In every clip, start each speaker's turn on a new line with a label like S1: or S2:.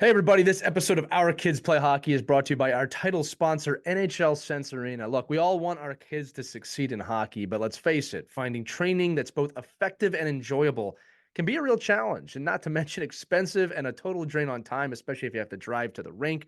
S1: Hey, everybody. This episode of Our Kids Play Hockey is brought to you by our title sponsor, NHL Sense Arena. Look, we all want our kids to succeed in hockey, but let's face it, finding training that's both effective and enjoyable can be a real challenge, and not to mention expensive and a total drain on time, especially if you have to drive to the rink,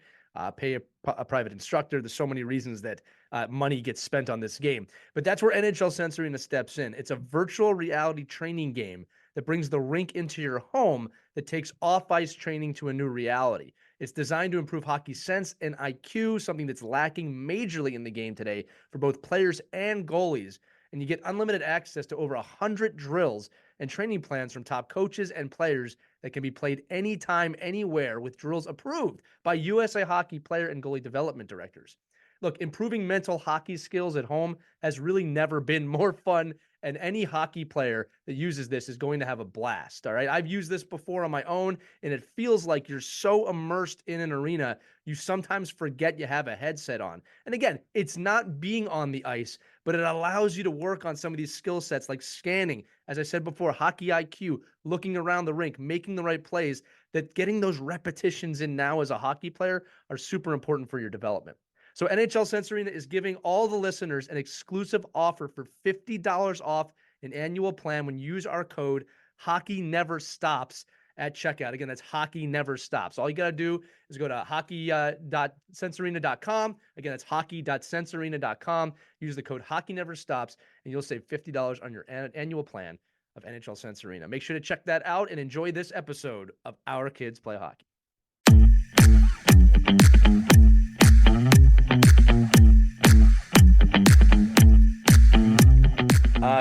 S1: pay a private instructor. There's so many reasons that money gets spent on this game. But that's where NHL Sense Arena steps in. It's a virtual reality training game that brings the rink into your home that takes off-ice training to a new reality. It's designed to improve hockey sense and IQ, something that's lacking majorly in the game today for both players and goalies. And you get unlimited access to over 100 drills and training plans from top coaches and players that can be played anytime, anywhere, with drills approved by USA Hockey player and goalie development directors. Look, improving mental hockey skills at home has really never been more fun, and any hockey player that uses this is going to have a blast. All right. I've used this before on my own, and it feels like you're so immersed in an arena, you sometimes forget you have a headset on. And again, it's not being on the ice, but it allows you to work on some of these skill sets like scanning, as I said before, hockey IQ, looking around the rink, making the right plays, that getting those repetitions in now as a hockey player are super important for your development. So NHL Sense Arena is giving all the listeners an exclusive offer for $50 off an annual plan when you use our code Hockey Never Stops at checkout. Again, that's Hockey Never Stops. All you got to do is go to hockey.sensearena.com. Again, that's hockey.sensearena.com. Use the code Hockey Never Stops, and you'll save $50 on your annual plan of NHL Sense Arena. Make sure to check that out and enjoy this episode of Our Kids Play Hockey.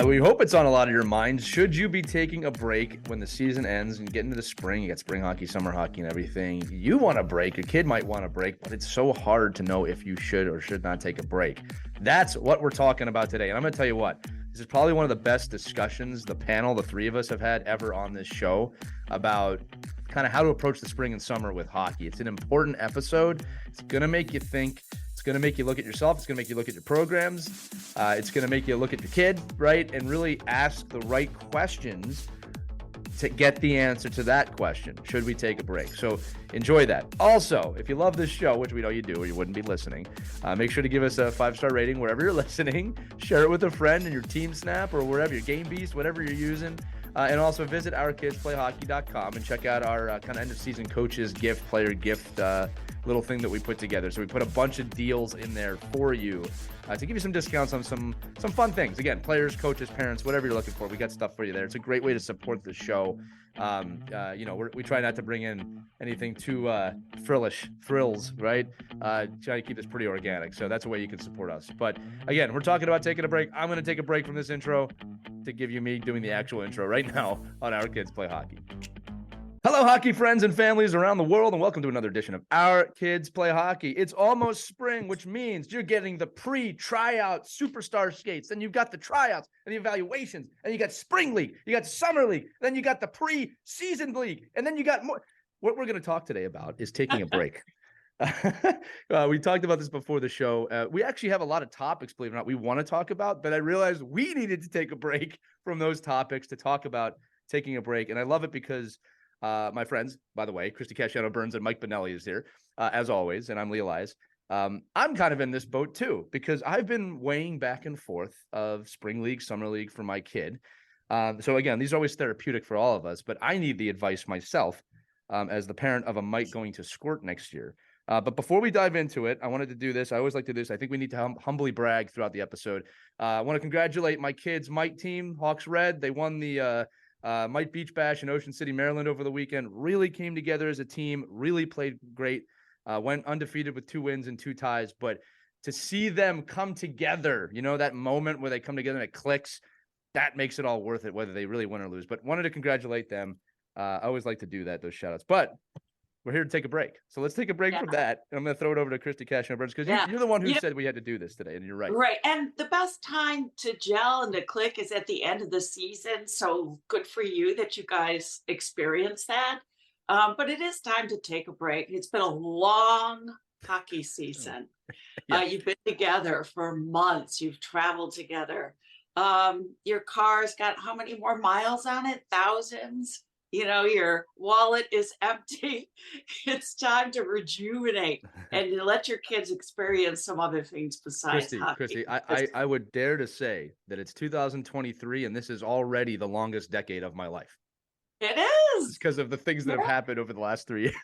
S1: We hope it's on a lot of your minds. Should you be taking a break when the season ends and get into the spring? You got spring hockey, summer hockey, and everything. You want a break. Your kid might want a break, but it's so hard to know if you should or should not take a break. That's what we're talking about today. And I'm going to tell you what, this is probably one of the best discussions the panel, the three of us, have had ever on this show about kind of how to approach the spring and summer with hockey. It's an important episode. It's going to make you think. It's going to make you look at yourself. It's going to make you look at your programs. It's going to make you look at your kid, right? And really ask the right questions to get the answer to that question. Should we take a break? So enjoy that. Also, if you love this show, which we know you do or you wouldn't be listening, make sure to give us a 5-star rating wherever you're listening. Share it with a friend in your Team Snap or wherever, your Game Beast, whatever you're using. And also visit ourkidsplayhockey.com and check out our kind of end of season coaches gift, player gift little thing that we put together. So we put a bunch of deals in there for you to give you some discounts on some fun things. Again, players, coaches, parents, whatever you're looking for, we got stuff for you there. It's a great way to support the show. We try not to bring in anything too frills, right? Try to keep this pretty organic. So that's a way you can support us. But again, we're talking about taking a break. I'm going to take a break from this intro to give you me doing the actual intro right now on Our Kids Play Hockey. Hello, hockey friends and families around the world, and welcome to another edition of Our Kids Play Hockey. It's almost spring, which means you're getting the pre-tryout superstar skates. Then you've got the tryouts and the evaluations, and you got spring league, you got summer league, then you got the pre-season league, and then you got more. What we're going to talk today about is taking a break. We talked about this before the show. We actually have a lot of topics, believe it or not, we want to talk about, but I realized we needed to take a break from those topics to talk about taking a break. And I love it because my friends, by the way, Christy Casciano Burns and Mike Benelli is here, as always, and I'm Lee Elias. I'm kind of in this boat too, because I've been weighing back and forth of spring league, summer league for my kid. So again, these are always therapeutic for all of us, but I need the advice myself as the parent of a Mike going to Squirt next year. But before we dive into it, I wanted to do this. I always like to do this. I think we need to humbly brag throughout the episode. I want to congratulate my kids' Mike team, Hawks Red. They won the Mike Beach Bash in Ocean City, Maryland over the weekend. Really came together as a team, really played great, went undefeated with 2 wins and 2 ties. But to see them come together, that moment where they come together and it clicks, that makes it all worth it, whether they really win or lose. But wanted to congratulate them. I always like to do that, those shout outs. But we're here to take a break. So let's take a break from that. And I'm going to throw it over to Christy Casciano Burns because you're the one who said we had to do this today. And you're right.
S2: Right. And the best time to gel and to click is at the end of the season. So good for you that you guys experience that. But it is time to take a break. It's been a long hockey season. You've been together for months. You've traveled together. Your car's got how many more miles on it? Thousands? your wallet is empty. It's time to rejuvenate and to let your kids experience some other things besides
S1: Christy,
S2: hockey.
S1: I would dare to say that it's 2023 and this is already the longest decade of my life.
S2: It
S1: It's
S2: is.
S1: because of the things that have happened over the last 3 years.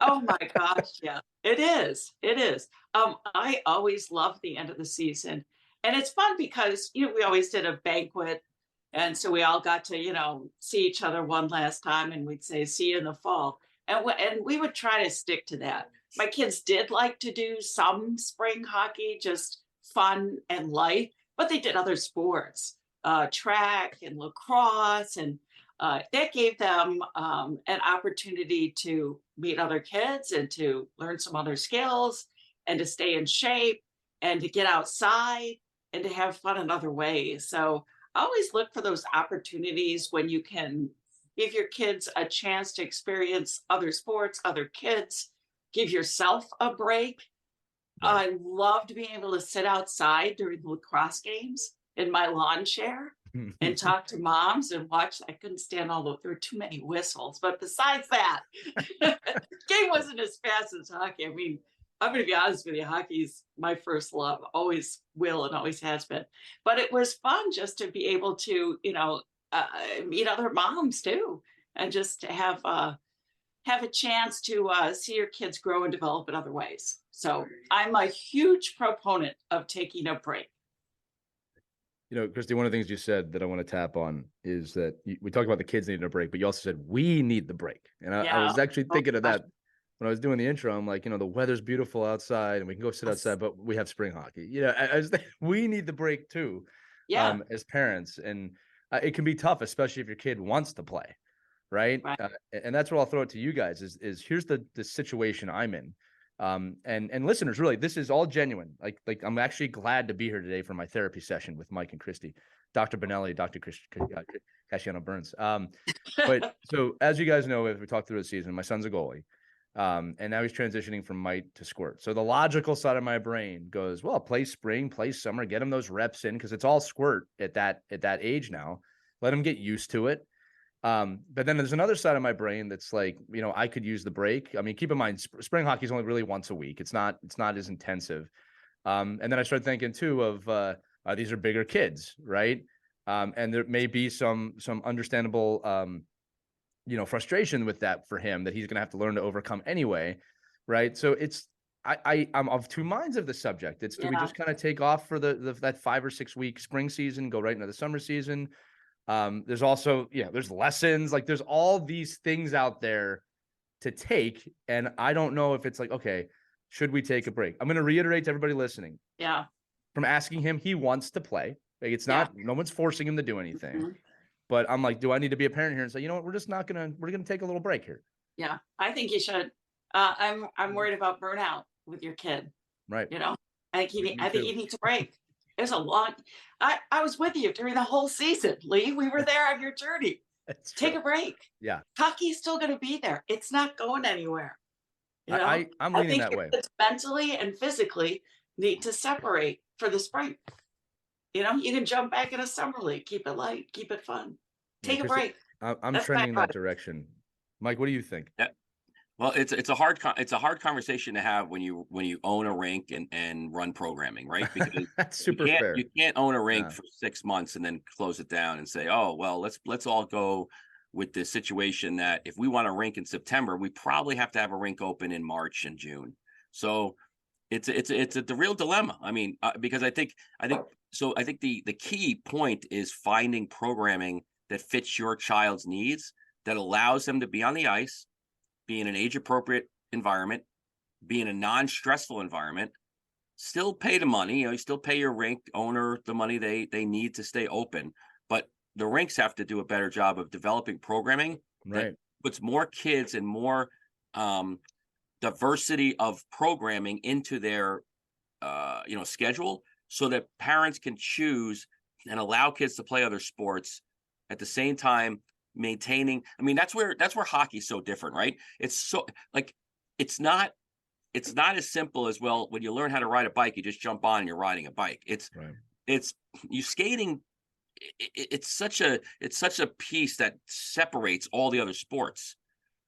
S2: Oh my gosh, yeah, it is. It is. I always love the end of the season. And it's fun because, we always did a banquet. And so we all got to, see each other one last time and we'd say, see you in the fall. And we would try to stick to that. My kids did like to do some spring hockey, just fun and light, but they did other sports, track and lacrosse, and that gave them an opportunity to meet other kids and to learn some other skills and to stay in shape and to get outside and to have fun in other ways. So always look for those opportunities when you can give your kids a chance to experience other sports, other kids, give yourself a break.
S1: Right.
S2: I loved being able to sit outside during the lacrosse games in my lawn chair and talk to moms and watch. I couldn't stand there were too many whistles, but besides that, game wasn't as fast as hockey. I mean, I'm going to be honest with you, hockey's my first love, always will and always has been. But it was fun just to be able to, meet other moms too, and just to have a chance to see your kids grow and develop in other ways. So I'm a huge proponent of taking a break.
S1: Christy, one of the things you said that I want to tap on is that we talked about the kids needing a break, but you also said we need the break. And I was actually thinking of that when I was doing the intro. I'm like, the weather's beautiful outside and we can go sit outside, but we have spring hockey. I was thinking, we need the break too, as parents. And it can be tough, especially if your kid wants to play, right? And that's what I'll throw it to you guys is here's the situation I'm in. And listeners, really, this is all genuine. Like I'm actually glad to be here today for my therapy session with Mike and Christy, Dr. Benelli, Dr. Casciano Burns. But so as you guys know, as we talked through the season, my son's a goalie. And now he's transitioning from mite to squirt. So the logical side of my brain goes, well, play spring, play summer, get him those reps in because it's all squirt at that age now. Let him get used to it. But then there's another side of my brain that's like, I could use the break. I mean, keep in mind, spring hockey is only really once a week. It's not as intensive. And then I started thinking too of these are bigger kids, right? And there may be some understandable, frustration with that for him that he's going to have to learn to overcome anyway, right? So I'm of two minds of the subject. Do we just kind of take off for that 5 or 6 week spring season, go right into the summer season? There's also, there's lessons, like there's all these things out there to take. And I don't know if it's like, okay, should we take a break? I'm going to reiterate to everybody listening.
S2: Yeah.
S1: From asking him, he wants to play. Like it's not, no one's forcing him to do anything. Mm-hmm. But I'm like, do I need to be a parent here and say, we're just not going to, we're going to take a little break here.
S2: Yeah, I think you should. I'm worried about burnout with your kid.
S1: Right.
S2: I think he needs a break. It's a long. I was with you during the whole season, Lee. We were there on your journey. Take a break.
S1: Yeah.
S2: Hockey's still going to be there. It's not going anywhere.
S1: I'm leaning that way.
S2: Mentally and physically need to separate for the spring. You can jump back in a summer league. Keep it light. Keep it fun. Take a break.
S1: I'm trending that direction. Mike, what do you think?
S3: Yeah. Well, it's a hard conversation to have when you own a rink and run programming, right? Because
S1: that's super fair.
S3: You can't own a rink for 6 months and then close it down and say, oh well, let's all go with the situation that if we want a rink in September, we probably have to have a rink open in March and June. So it's the real dilemma. I mean, because I think the key point is finding programming that fits your child's needs, that allows them to be on the ice, be in an age-appropriate environment, be in a non-stressful environment, still pay the money. You still pay your rink owner the money they need to stay open. But the rinks have to do a better job of developing programming that puts more kids and more diversity of programming into their schedule, so that parents can choose and allow kids to play other sports at the same time maintaining. I mean, that's where hockey's so different, right? It's so like it's not as simple as, well, when you learn how to ride a bike, you just jump on and you're riding a bike. It's you skating it's such a piece that separates all the other sports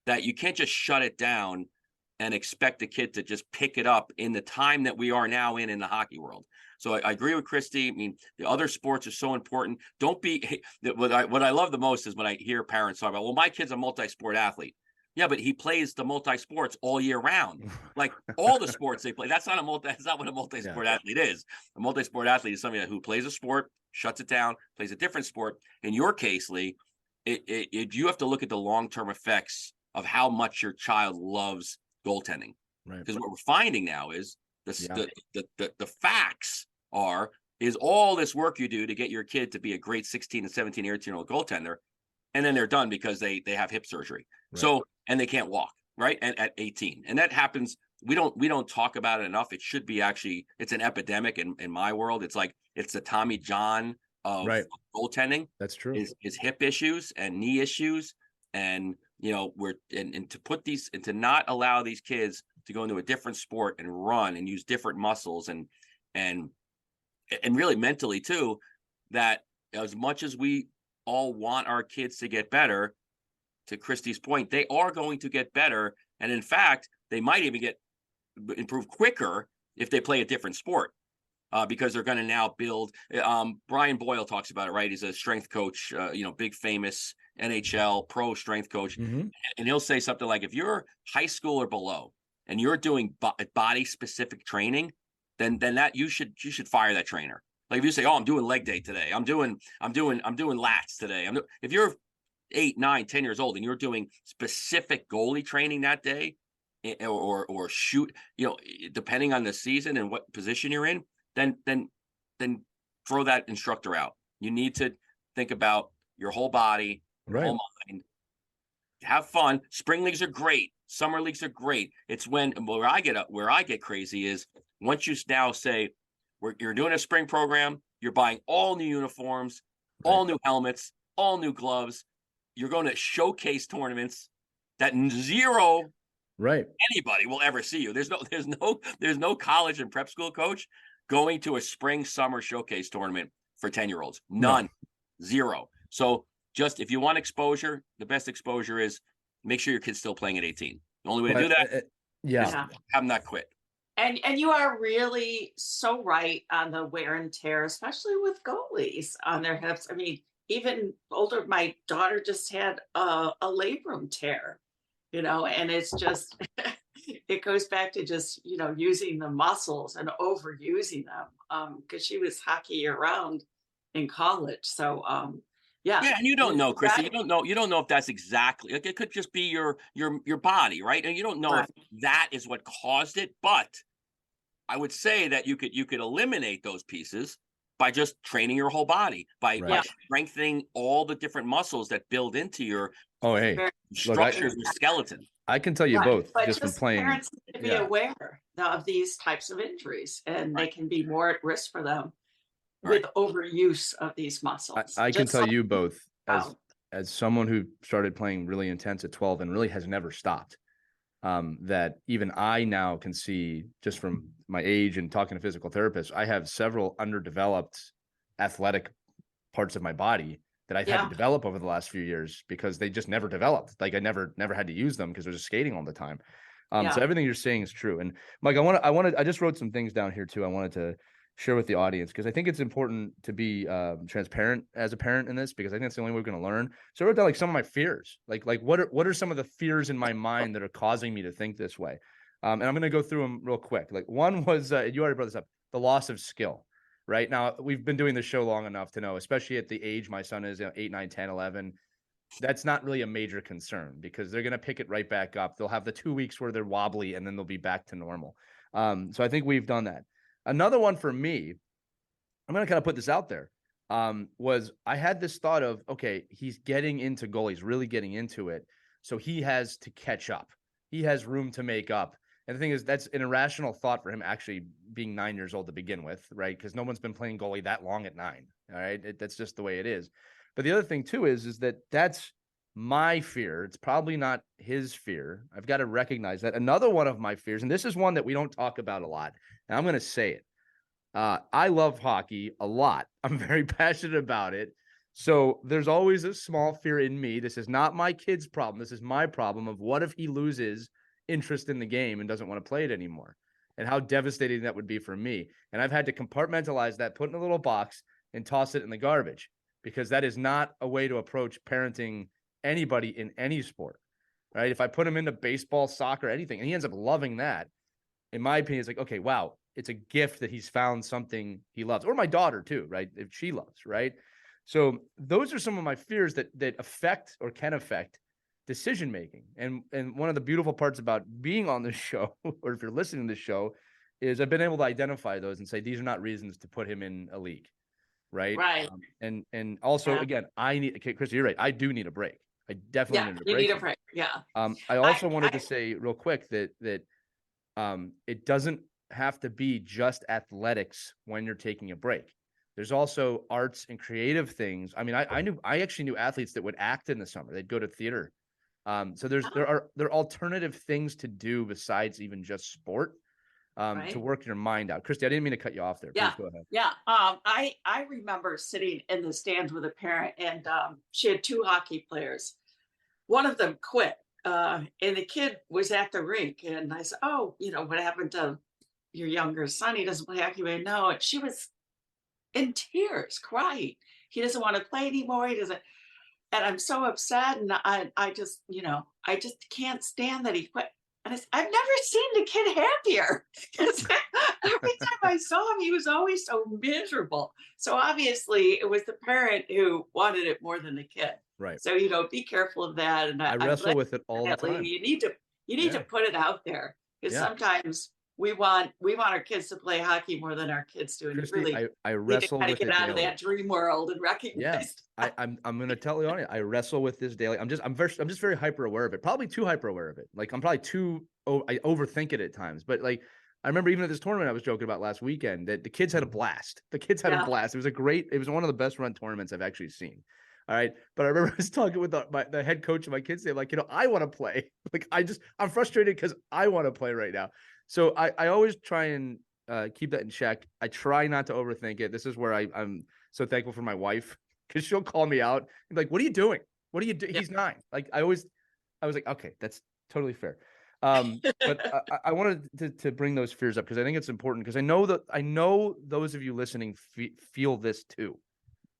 S3: that you can't just shut it down and expect the kid to just pick it up in the time that we are now in the hockey world. So I agree with Christy. I mean, the other sports are so important. Don't be what I love the most is when I hear parents talk about, well, my kid's a multi-sport athlete. Yeah, but he plays the multi-sports all year round. Like all the sports they play. That's not what a multi-sport athlete is. A multi-sport athlete is somebody who plays a sport, shuts it down, plays a different sport. In your case, Lee, you have to look at the long-term effects of how much your child loves goaltending.
S1: Right.
S3: Because what we're finding now is the facts is all this work you do to get your kid to be a great 16 and 17, 18-year-old goaltender, and then they're done because they have hip surgery. Right. So, and they can't walk, right? And at 18. And that happens. We don't talk about it enough. It should be it's an epidemic in my world. It's like it's the Tommy John of goaltending.
S1: That's true.
S3: Is hip issues and knee issues. And and to put these and to not allow these kids to go into a different sport and run and use different muscles and really mentally too, that as much as we all want our kids to get better, to Christy's point, they are going to get better. And in fact, they might even improve quicker if they play a different sport. Because they're going to now build. Brian Boyle talks about it, right? He's a strength coach, big famous NHL pro strength coach, and he'll say something like, "If you're high school or below, and you're doing body specific training, then that you should fire that trainer. Like if you say, "Oh, I'm doing leg day today. I'm doing lats today." If you're 8, 9, 10 years old and you're doing specific goalie training that day, or shoot, depending on the season and what position you're in. Then throw that instructor out. You need to think about your whole body, your whole mind. Have fun. Spring leagues are great. Summer leagues are great. It's where I get crazy is once you now say you're doing a spring program, you're buying all new uniforms, all new helmets, all new gloves. You're going to showcase tournaments that zero anybody will ever see you. There's no college and prep school coach going to a spring summer showcase tournament for 10-year-olds. None. Zero. So just if you want exposure, the best exposure is make sure your kid's still playing at 18. The only way to do that is have them not quit.
S2: And you are really so right on the wear and tear, especially with goalies on their hips. I mean, even older, my daughter just had a labrum tear, and it's just it goes back to just, using the muscles and overusing them because she was hockey year round in college. So, yeah.
S3: And you don't know, Chrissy, you don't know if that's exactly, like, it could just be your body, right? And you don't know if that is what caused it, but I would say that you could eliminate those pieces by just training your whole body, by strengthening all the different muscles that build into your structures and skeleton.
S1: I can tell you both,
S2: but
S1: just from playing.
S2: Parents need to be aware of these types of injuries, and they can be more at risk for them with overuse of these muscles.
S1: I can tell you both, as someone who started playing really intense at 12 and really has never stopped, that even I now can see, just from my age and talking to physical therapists, I have several underdeveloped athletic parts of my body that I've had to develop over the last few years because they just never developed. Like I never had to use them because I was just skating all the time. So everything you're saying is true. And Mike, I just wrote some things down here too. I wanted to share with the audience because I think it's important to be transparent as a parent in this, because I think that's the only way we're going to learn. So I wrote down like some of my fears, like what are some of the fears in my mind that are causing me to think this way? And I'm going to go through them real quick. Like one was, you already brought this up, the loss of skill. Right now, we've been doing this show long enough to know, especially at the age my son is, 8, 9, 10, 11, that's not really a major concern because they're going to pick it right back up. They'll have the 2 weeks where they're wobbly and then they'll be back to normal. So I think we've done that. Another one for me, I'm going to kind of put this out there, was I had this thought of, okay, he's getting into goal. He's really getting into it. So he has to catch up. He has room to make up. And the thing is, that's an irrational thought for him actually being 9 years old to begin with, right? Because no one's been playing goalie that long at 9, all right? That's just the way it is. But the other thing, too, is that that's my fear. It's probably not his fear. I've got to recognize that. Another one of my fears, and this is one that we don't talk about a lot, and I'm going to say it. I love hockey a lot. I'm very passionate about it. So there's always a small fear in me. This is not my kid's problem. This is my problem of what if he loses interest in the game and doesn't want to play it anymore? And how devastating that would be for me. And I've had to compartmentalize that, put in a little box, and toss it in the garbage, because that is not a way to approach parenting anybody in any sport, right? If I put him into baseball, soccer, anything, and he ends up loving that, in my opinion, it's like, okay, wow, it's a gift that he's found something he loves. Or my daughter too, right? If she loves, right? So those are some of my fears that affect or can affect decision making. And one of the beautiful parts about being on this show, or if you're listening to this show, is I've been able to identify those and say these are not reasons to put him in a league, right?
S2: Right.
S1: And also,
S2: Yeah.
S1: again, okay, Christy, you're right. I do need a break. I definitely
S2: Yeah,
S1: need a
S2: you
S1: break.
S2: need a break. Yeah.
S1: I also wanted
S2: I-
S1: to say real quick that it doesn't have to be just athletics when you're taking a break. There's also arts and creative things. I mean, I actually knew athletes that would act in the summer. They'd go to theater. So there are alternative things to do besides even just sport,
S2: Right.
S1: to work your mind out. Christy, I didn't mean to cut you off there.
S2: Yeah.
S1: Please go ahead.
S2: Yeah. I remember sitting in the stands with a parent, and she had two hockey players. One of them quit, and the kid was at the rink, and I said, "Oh, what happened to your younger son? He doesn't play hockey right now." And she was in tears, crying. He doesn't want to play anymore. He doesn't. And I'm so upset. And I just, I just can't stand that he quit. And I've never seen the kid happier. 'Cause every time I saw him, he was always so miserable. So obviously, it was the parent who wanted it more than the kid.
S1: Right.
S2: So be careful of that. And
S1: I
S2: I'm
S1: wrestle
S2: glad
S1: with it all the
S2: that, Lee,
S1: time.
S2: you need to
S1: Yeah.
S2: put it out there, because
S1: Yeah.
S2: sometimes we want our kids to play hockey more than our kids do. And you
S1: Christy,
S2: really
S1: I
S2: need to
S1: wrestle
S2: kind
S1: with
S2: of
S1: it
S2: get out of
S1: daily.
S2: that dream world and
S1: Yeah,
S2: recognize.
S1: I'm gonna tell you on it. I wrestle with this daily. I'm just very hyper aware of it. Probably too hyper aware of it. Like I'm probably I overthink it at times. But like I remember even at this tournament I was joking about last weekend that the kids had a blast. The kids had a
S2: Yeah.
S1: blast. It was one of the best run tournaments I've actually seen. All right. But I remember I was talking with the head coach of my kids. They're like, I want to play. Like I'm frustrated because I want to play right now. So I always try and keep that in check. I try not to overthink it. This is where I'm so thankful for my wife, because she'll call me out and be like, "What are you doing? What are you doing?"
S2: Yeah.
S1: He's 9. Like I was like, okay, that's totally fair. But I wanted to bring those fears up because I think it's important, because I know those of you listening feel this too,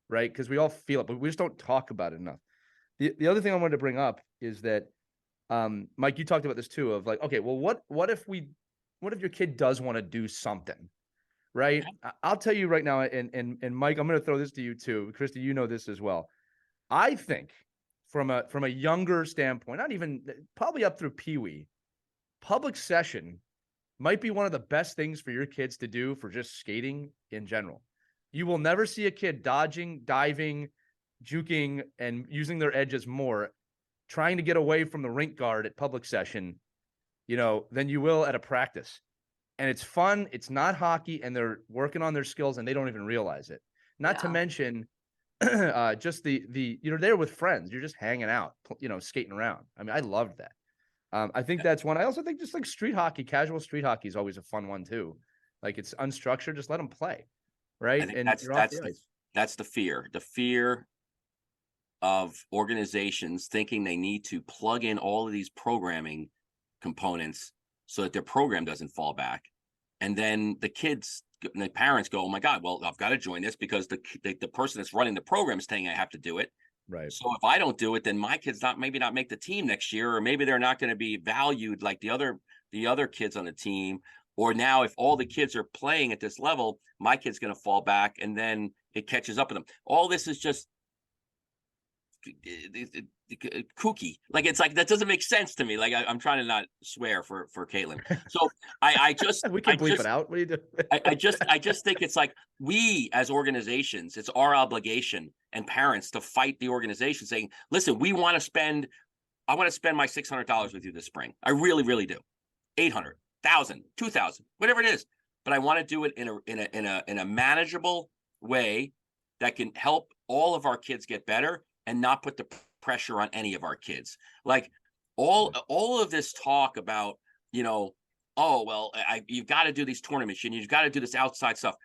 S1: right? Because we all feel it, but we just don't talk about it enough. The other thing I wanted to bring up is that, Mike, you talked about this too, of like, okay, well, what if your kid does want to do something, right? I'll tell you right now, and Mike, I'm going to throw this to you too. Christy, you know this as well. I think from a younger standpoint, not even probably up through Pee-wee, public session might be one of the best things for your kids to do for just skating in general. You will never see a kid dodging, diving, juking, and using their edges more, trying to get away from the rink guard at public session, than you will at a practice. And it's fun. It's not hockey, and they're working on their skills and they don't even realize it. Not to
S2: Yeah.
S1: mention just the you're there with friends. You're just hanging out, skating around. I mean, I loved that. I think that's one. I also think just like street hockey, casual street hockey is always a fun one too. Like it's unstructured, just let them play, right?
S3: I think
S1: And
S3: that's
S1: you're off the ice.
S3: that's the fear of organizations thinking they need to plug in all of these programming components so that their program doesn't fall back. And then the kids and the parents go, "Oh my God, well, I've got to join this because the person that's running the program is saying I have to do it.
S1: Right.
S3: So if I don't do it, then my kids maybe not make the team next year, or maybe they're not going to be valued like the other kids on the team. Or now if all the kids are playing at this level, my kid's going to fall back, and then it catches up with them. All this is just kooky. Like it's like that doesn't make sense to me. Like I'm trying to not swear for Caitlin. So I just
S1: we can bleep it out. What do you do?
S3: I just think it's like we as organizations, it's our obligation and parents to fight the organization, saying, "Listen, I want to spend my $600 with you this spring. I really, really do. 800, 1,000, 2,000, whatever it is. But I want to do it in a manageable way that can help all of our kids get better and not put the pressure on any of our kids." Like all of this talk about, oh, well, you've got to do these tournaments and you've got to do this outside stuff.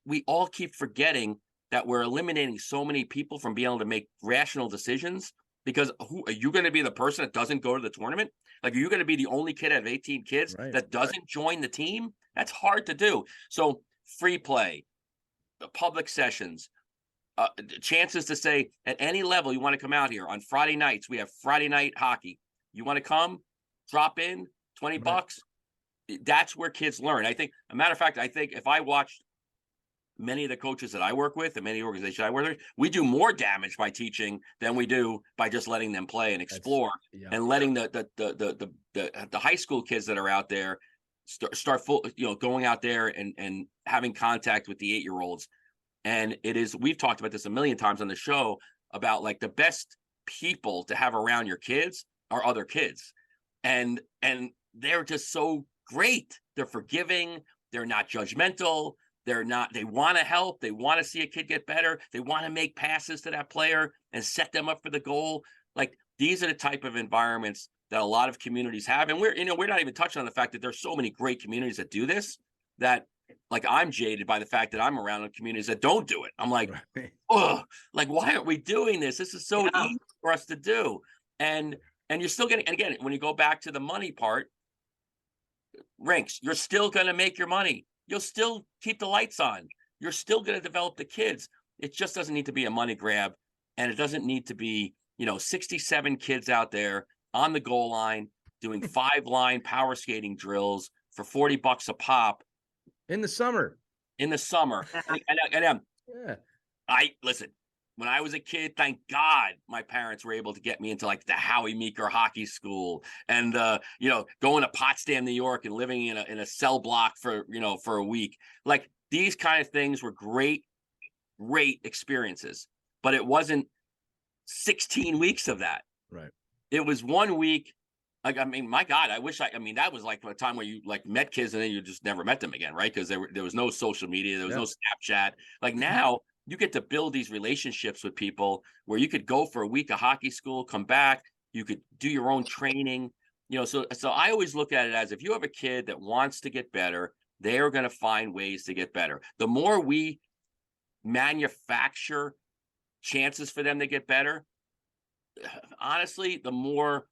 S3: we all keep forgetting that we're eliminating so many people from being able to make rational decisions. Because who are you going to be, the person that doesn't go to the tournament? Like, are you going to be the only kid out of 18 kids that doesn't join the team? That's hard to do. So free play, public sessions, chances to say at any level you want to come out here on Friday nights. We have Friday night hockey. You want to come, drop in, $20. That's where kids learn. I think, a matter of fact, I think if I watched many of the coaches that I work with and many organizations I work with, we do more damage by teaching than we do by just letting them play and explore and letting the high school kids that are out there start going out there and having contact with the 8-year-olds. And we've talked about this a million times on the show about, like, the best people to have around your kids are other kids. And they're just so great. They're forgiving. They're not judgmental. They want to help. They want to see a kid get better. They want to make passes to that player and set them up for the goal. Like, these are the type of environments that a lot of communities have. And we're not even touching on the fact that there's so many great communities that do this, that, like, I'm jaded by the fact that I'm around communities that don't do it. I'm like, oh, like, why aren't we doing this? This is so easy for us to do. And you're still getting, and again, when you go back to the money part, rinks, you're still going to make your money. You'll still keep the lights on. You're still going to develop the kids. It just doesn't need to be a money grab. And it doesn't need to be, 67 kids out there on the goal line doing 5-line power skating drills for $40 a pop.
S1: In the summer.
S3: And listen, when I was a kid, thank God my parents were able to get me into, like, the Howie Meeker hockey school and, going to Potsdam, New York and living in a cell block for a week. Like, these kind of things were great experiences, but it wasn't 16 weeks of that.
S1: Right.
S3: It was 1 week. Like, I mean, my God, that was like a time where you, like, met kids and then you just never met them again, right? Because there was no social media, there was no Snapchat. Like, now you get to build these relationships with people where you could go for a week of hockey school, come back, you could do your own training, so I always look at it as, if you have a kid that wants to get better, they're going to find ways to get better. The more we manufacture chances for them to get better, honestly, the more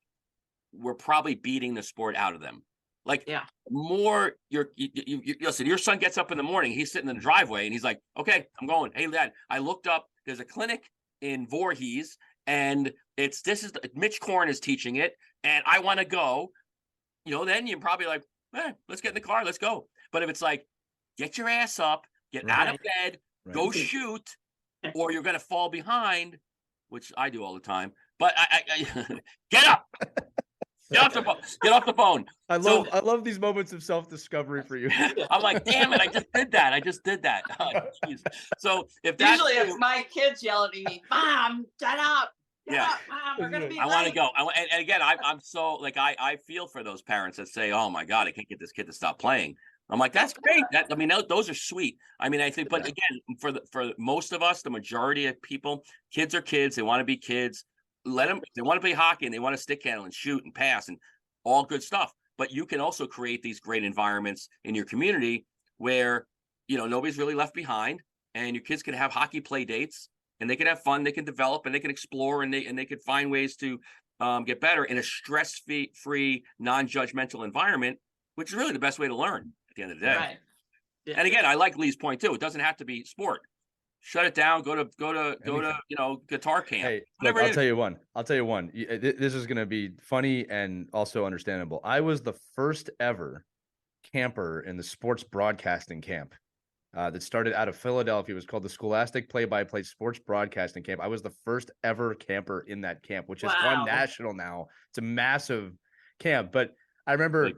S3: we're probably beating the sport out of them. Like, more you listen, your son gets up in the morning, he's sitting in the driveway and he's like, okay, I'm going. Hey, Dad, I looked up, there's a clinic in Voorhees and Mitch Korn is teaching it and I want to go, then you're probably like, let's get in the car, let's go. But if it's like, get your ass up, get out of bed, go shoot, or you're going to fall behind, which I do all the time, but I get up. Get off the phone.
S1: I love these moments of self-discovery for you.
S3: I'm like, damn it, I just did that. Oh, so if that's
S2: usually it's my kids yelling at me, Mom, get up. Get up, Mom, we're gonna be
S3: I want to go. And again, I'm so, like, I feel for those parents that say, oh my God, I can't get this kid to stop playing. I'm like, that's great. Those are sweet. I mean, I think, but again, for most of us, the majority of people, kids are kids. They want to be kids. Let them, if they want to play hockey and they want to stick handle and shoot and pass and all good stuff. But you can also create these great environments in your community where, nobody's really left behind and your kids can have hockey play dates and they can have fun, they can develop and they can explore and they can find ways to get better in a stress-free, non-judgmental environment, which is really the best way to learn at the end of the day. Right. Yeah. And again, I like Lee's point too. It doesn't have to be sport. Shut it down. Go to guitar camp.
S1: Hey, look, I'll tell you one. This is going to be funny and also understandable. I was the first ever camper in the sports broadcasting camp that started out of Philadelphia. It was called the Scholastic Play-by-Play Sports Broadcasting Camp. I was the first ever camper in that camp, which has gone national now. It's a massive camp, but I remember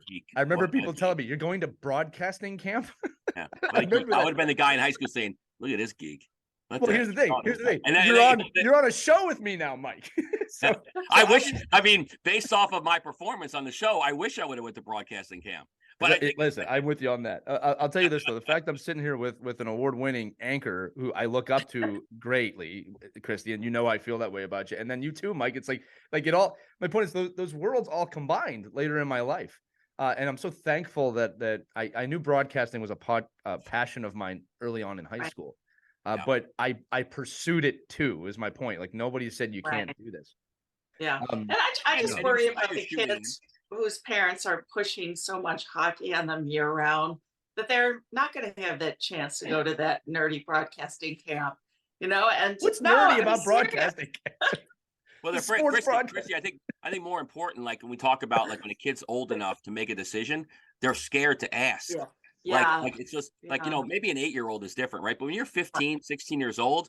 S1: people telling me, "You're going to broadcasting camp?"
S3: Yeah. I would have been the guy in high school saying, "Look at this geek."
S1: Well, here's the thing. And you're on a show with me now, Mike. So
S3: based off of my performance on the show, I wish I would have went to broadcasting camp. But
S1: listen, I'm with you on that. I'll tell you this though: the fact I'm sitting here with an award-winning anchor who I look up to greatly, Christy, and I feel that way about you, and then you too, Mike. It's like it all. My point is those worlds all combined later in my life. And I'm so thankful that I knew broadcasting was a passion of mine early on in high
S2: Right.
S1: school.
S3: Yeah.
S1: But I pursued it too, is my point. Like nobody said you can't
S2: Right.
S1: do this.
S2: Yeah.
S1: Um,
S2: And I
S3: And,
S2: just
S3: and
S2: worry
S3: you
S2: about
S3: you're
S2: the
S3: shooting.
S2: kids whose parents are pushing so much hockey on them year round that they're not going to have that chance to go to that nerdy broadcasting camp, and
S1: what's
S2: no,
S1: nerdy
S2: I'm
S1: about
S2: serious.
S1: broadcasting?
S3: Well,
S1: The
S3: they're
S1: sports broadcast.
S3: Christy, I think more important, like when we talk about like when a kid's old enough to make a decision, they're scared to ask.
S2: Yeah.
S3: Like,
S2: Yeah.
S3: like it's just like,
S2: Yeah.
S3: maybe an 8-year-old is different, right? But when you're 15, 16 years old,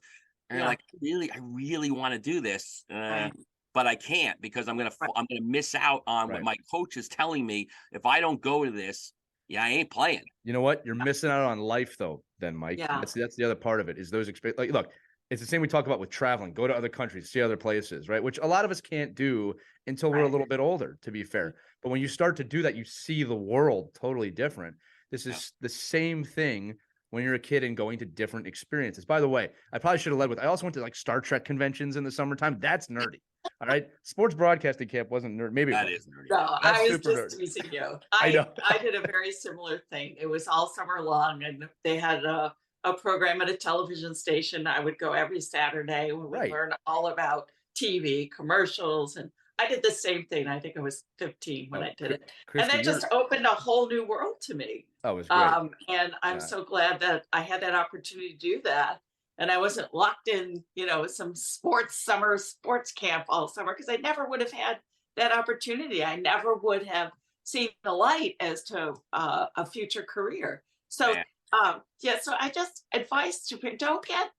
S3: and you're
S2: Yeah.
S3: like, I really want to do this,
S2: Right.
S3: but I can't because I'm
S2: Right.
S3: gonna miss out on what
S1: Right.
S3: my coach is telling me. If I don't go to this, I ain't playing.
S1: You know what? You're missing out on life, though. Then, Mike.
S2: Yeah.
S1: That's the other part of it. Is those experience? Like, look, it's the same we talk about with traveling. Go to other countries, see other places, right? Which a lot of us can't do until we're a
S2: Right.
S1: little bit older. To be fair, but when you start to do that, you see the world totally different. This
S3: Yeah.
S1: is the same thing when you're a kid and going to different experiences. By the way, I probably should have led with. I also went to like Star Trek conventions in the summertime. That's nerdy. All right, sports broadcasting camp wasn't nerd. Maybe it
S3: That
S1: was.
S3: is nerdy.
S2: No,
S1: That's
S2: I was
S1: super
S2: just
S1: nerdy.
S2: teasing you.
S1: I know.
S2: I did a very similar thing. It was all summer long, and they had a program at a television station. I would go every Saturday. We would
S1: Right.
S2: learn all about TV commercials, and I did the same thing. I think I was 15 when
S1: Oh,
S2: I did it, and
S1: Christy,
S2: that just opened a whole new world to me.
S1: oh, it was great.
S2: And I'm
S1: Yeah.
S2: so glad that I had that opportunity to do that. And I wasn't locked in, some summer sports camp all summer because I never would have had that opportunity. I never would have seen the light as to a future career. So,
S3: Man.
S2: so I just advise to don't get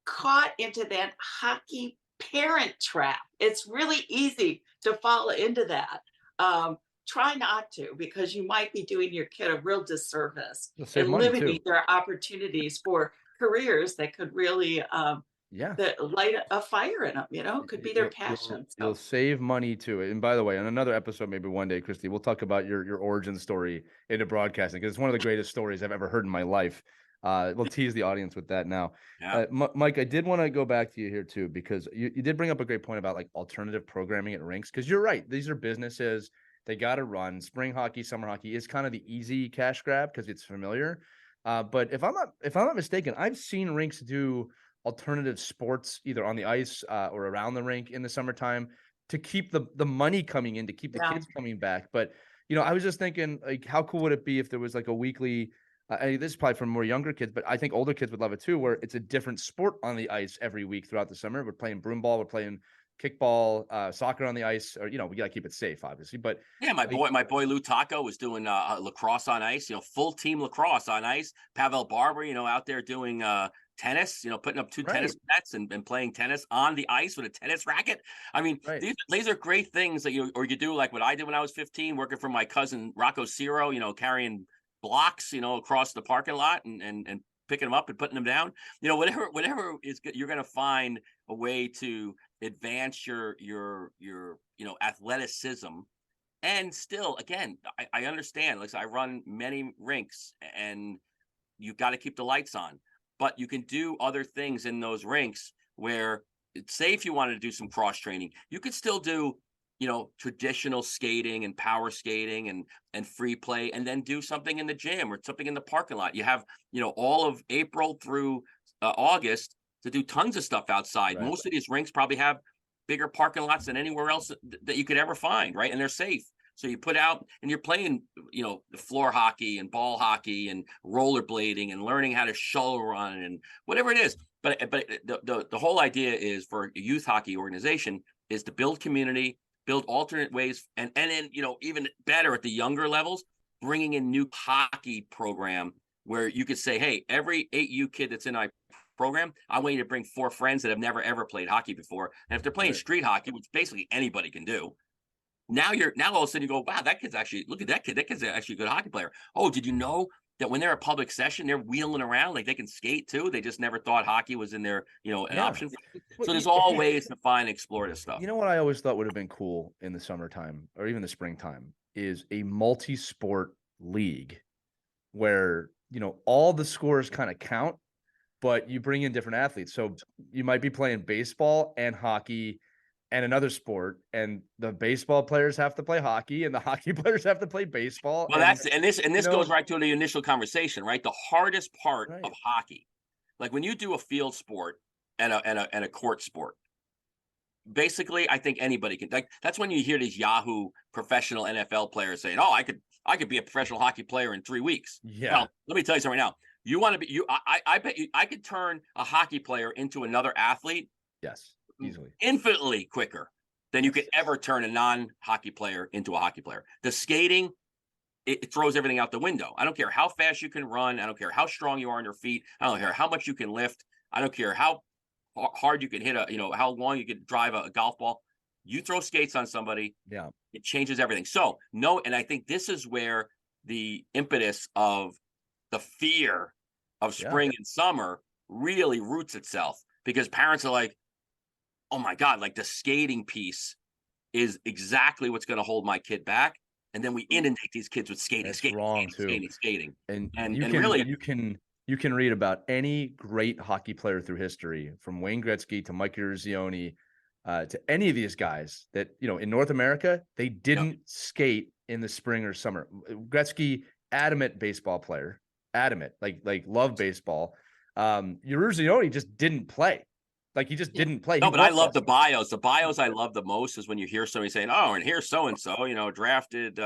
S2: caught into that hockey parent trap. It's really easy to fall into that. Try not to because you might be doing your kid a real disservice
S1: You'll save
S2: and
S1: money
S2: limiting
S1: too.
S2: their opportunities for careers that could really
S1: Yeah.
S2: that light a fire in them. It could be their passion.
S1: You'll
S2: So
S1: save money too. And by the way, on another episode, maybe one day, Christy, we'll talk about your origin story into broadcasting because it's one of the greatest stories I've ever heard in my life. We'll tease the audience with that now.
S3: Yeah.
S1: Mike, I did want to go back to you here too because you did bring up a great point about like alternative programming at rinks because you're right. These are businesses. They got to run. Spring hockey, summer hockey is kind of the easy cash grab because it's familiar. But if I'm not mistaken, I've seen rinks do alternative sports either on the ice or around the rink in the summertime to keep the money coming in, to keep the
S2: Yeah.
S1: kids coming back. But I was just thinking, like, how cool would it be if there was like a weekly this is probably for more younger kids, but I think older kids would love it too, where it's a different sport on the ice every week throughout the summer. We're playing broom ball, we're playing kickball, soccer on the ice, or we gotta keep it safe, obviously. But
S3: Yeah, my boy Lou Taco was doing lacrosse on ice, full team lacrosse on ice. Pavel Barber, out there doing tennis, putting up two tennis nets and playing tennis on the ice with a tennis racket. I mean, these are great things that you do like what I did when I was 15, working for my cousin Rocco Ciro, carrying blocks, across the parking lot and picking them up and putting them down. Whatever is good, you're going to find a way to advance your athleticism. And still, again, I understand. Like I run many rinks, and you've got to keep the lights on. But you can do other things in those rinks where, say, if you wanted to do some cross training, you could still do, traditional skating and power skating and free play, and then do something in the gym or something in the parking lot. You have, all of April through August to do tons of stuff outside.
S1: Right.
S3: Most of these rinks probably have bigger parking lots than anywhere else that you could ever find, right? And they're safe. So you put out and you're playing, floor hockey and ball hockey and rollerblading and learning how to shuttle run and whatever it is. But the whole idea is for a youth hockey organization is to build community, build alternate ways, and then, even better at the younger levels, bringing in new hockey program where you could say, hey, every 8U kid that's in our program, I want you to bring 4 friends that have never ever played hockey before. And if they're playing street hockey, which basically anybody can do, now all of a sudden you go, wow, look at that kid. That kid's actually a good hockey player. Oh, did you know that when they're at public session, they're wheeling around, like they can skate too? They just never thought hockey was in their, an option. So there's all ways to find and explore this stuff.
S1: You know what I always thought would have been cool in the summertime or even the springtime is a multi-sport league where, all the scores kind of count, but you bring in different athletes. So you might be playing baseball and hockey and another sport, and the baseball players have to play hockey, and the hockey players have to play baseball.
S3: Well,
S1: and
S3: this goes right to the initial conversation, right? The hardest part
S1: right.
S3: of hockey, like when you do a field sport and a court sport, basically, I think anybody can. Like that's when you hear these Yahoo professional NFL players saying, "Oh, I could be a professional hockey player in 3 weeks."
S1: Yeah.
S3: Well, let me tell you something right now. You want to be you? I bet you I could turn a hockey player into another athlete
S1: Yes, easily.
S3: infinitely quicker than you
S1: Yes.
S3: could ever turn a non-hockey player into a hockey player. The skating, it throws everything out the window. I don't care how fast you can run. I don't care how strong you are on your feet. I don't care how much you can lift. I don't care how hard you can hit how long you can drive a golf ball. You throw skates on somebody,
S1: Yeah.
S3: it changes everything. So no, and I think this is where the impetus of the fear of spring and summer really roots itself, because parents are like, oh my God, like the skating piece is exactly what's going to hold my kid back. And then we inundate these kids with skating,
S1: That's
S3: skating,
S1: wrong,
S3: skating, skating.
S1: And
S3: Really,
S1: you can read about any great hockey player through history, from Wayne Gretzky to Mike Eruzione, to any of these guys that, in North America, they didn't skate in the spring or summer. Gretzky, adamant baseball player, adamant, like love baseball. Eruzione just didn't play. Like he just didn't play.
S3: No, but I love the bios. The bios I love the most is when you hear somebody saying, "Oh, and here's so and so, drafted,